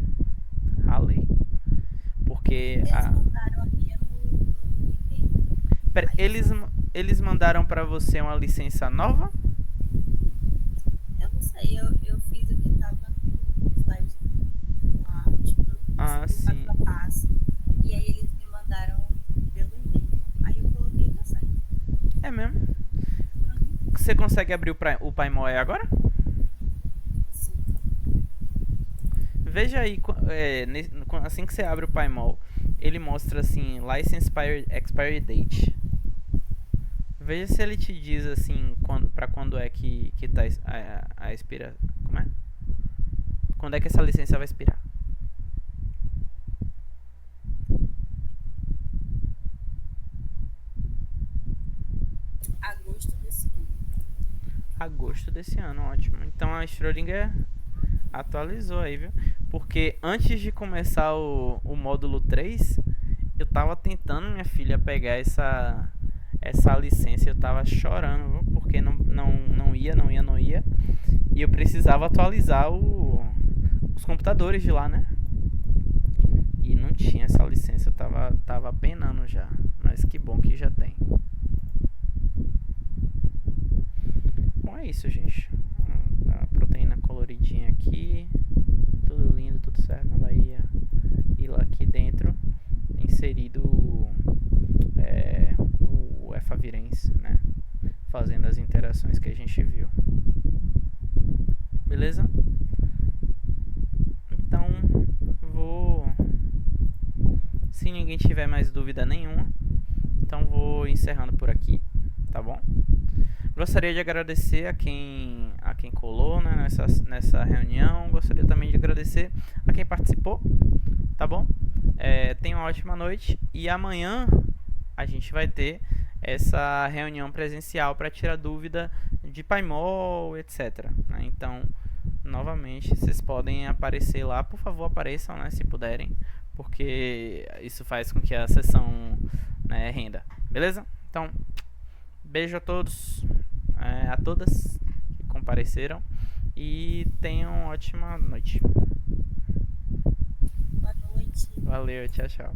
Ralei. Porque Eles mandaram a minha no e-mail. Pera, Aí eles mandaram pra você uma licença nova? eu não sei, eu fiz o que tava no slide lá, tipo, eu Ah, consegui o passo sim. a passo. E aí eles me mandaram pelo e-mail. Aí eu coloquei e tá certo. É mesmo? Uhum. Você consegue abrir o Paimon agora? Sim. Veja aí, assim que você abre o Paimon, ele mostra assim, License Expiry Date. Veja se ele te diz assim, pra quando é que tá a expira... Como é? Quando é que essa licença vai expirar? Agosto desse ano. Agosto desse ano, ótimo. Então a Schrödinger atualizou aí, viu? Porque antes de começar o módulo 3, eu tava tentando, minha filha, pegar essa licença. Eu tava chorando, viu? Porque não ia. E eu precisava atualizar os computadores de lá, né? E não tinha essa licença. Eu tava penando já. Mas que bom que já tem. Bom, é isso, gente. A proteína coloridinha aqui. Tudo lindo, tudo certo na Bahia. E lá aqui dentro inserido o efavirenz, né? Fazendo as interações que a gente viu. Beleza? Então, vou... Se ninguém tiver mais dúvida nenhuma, então vou encerrando por aqui, tá bom? Gostaria de agradecer a quem colou, né, nessa reunião. Gostaria também de agradecer a quem participou, tá bom? Tenha uma ótima noite e amanhã a gente vai ter essa reunião presencial para tirar dúvida de Paimol, etc. Né? Então, novamente, vocês podem aparecer lá. Por favor, apareçam, né, se puderem, porque isso faz com que a sessão, né, renda. Beleza? Então, beijo a todos, a todas que compareceram e tenham uma ótima noite. Boa noite. Valeu, tchau, tchau.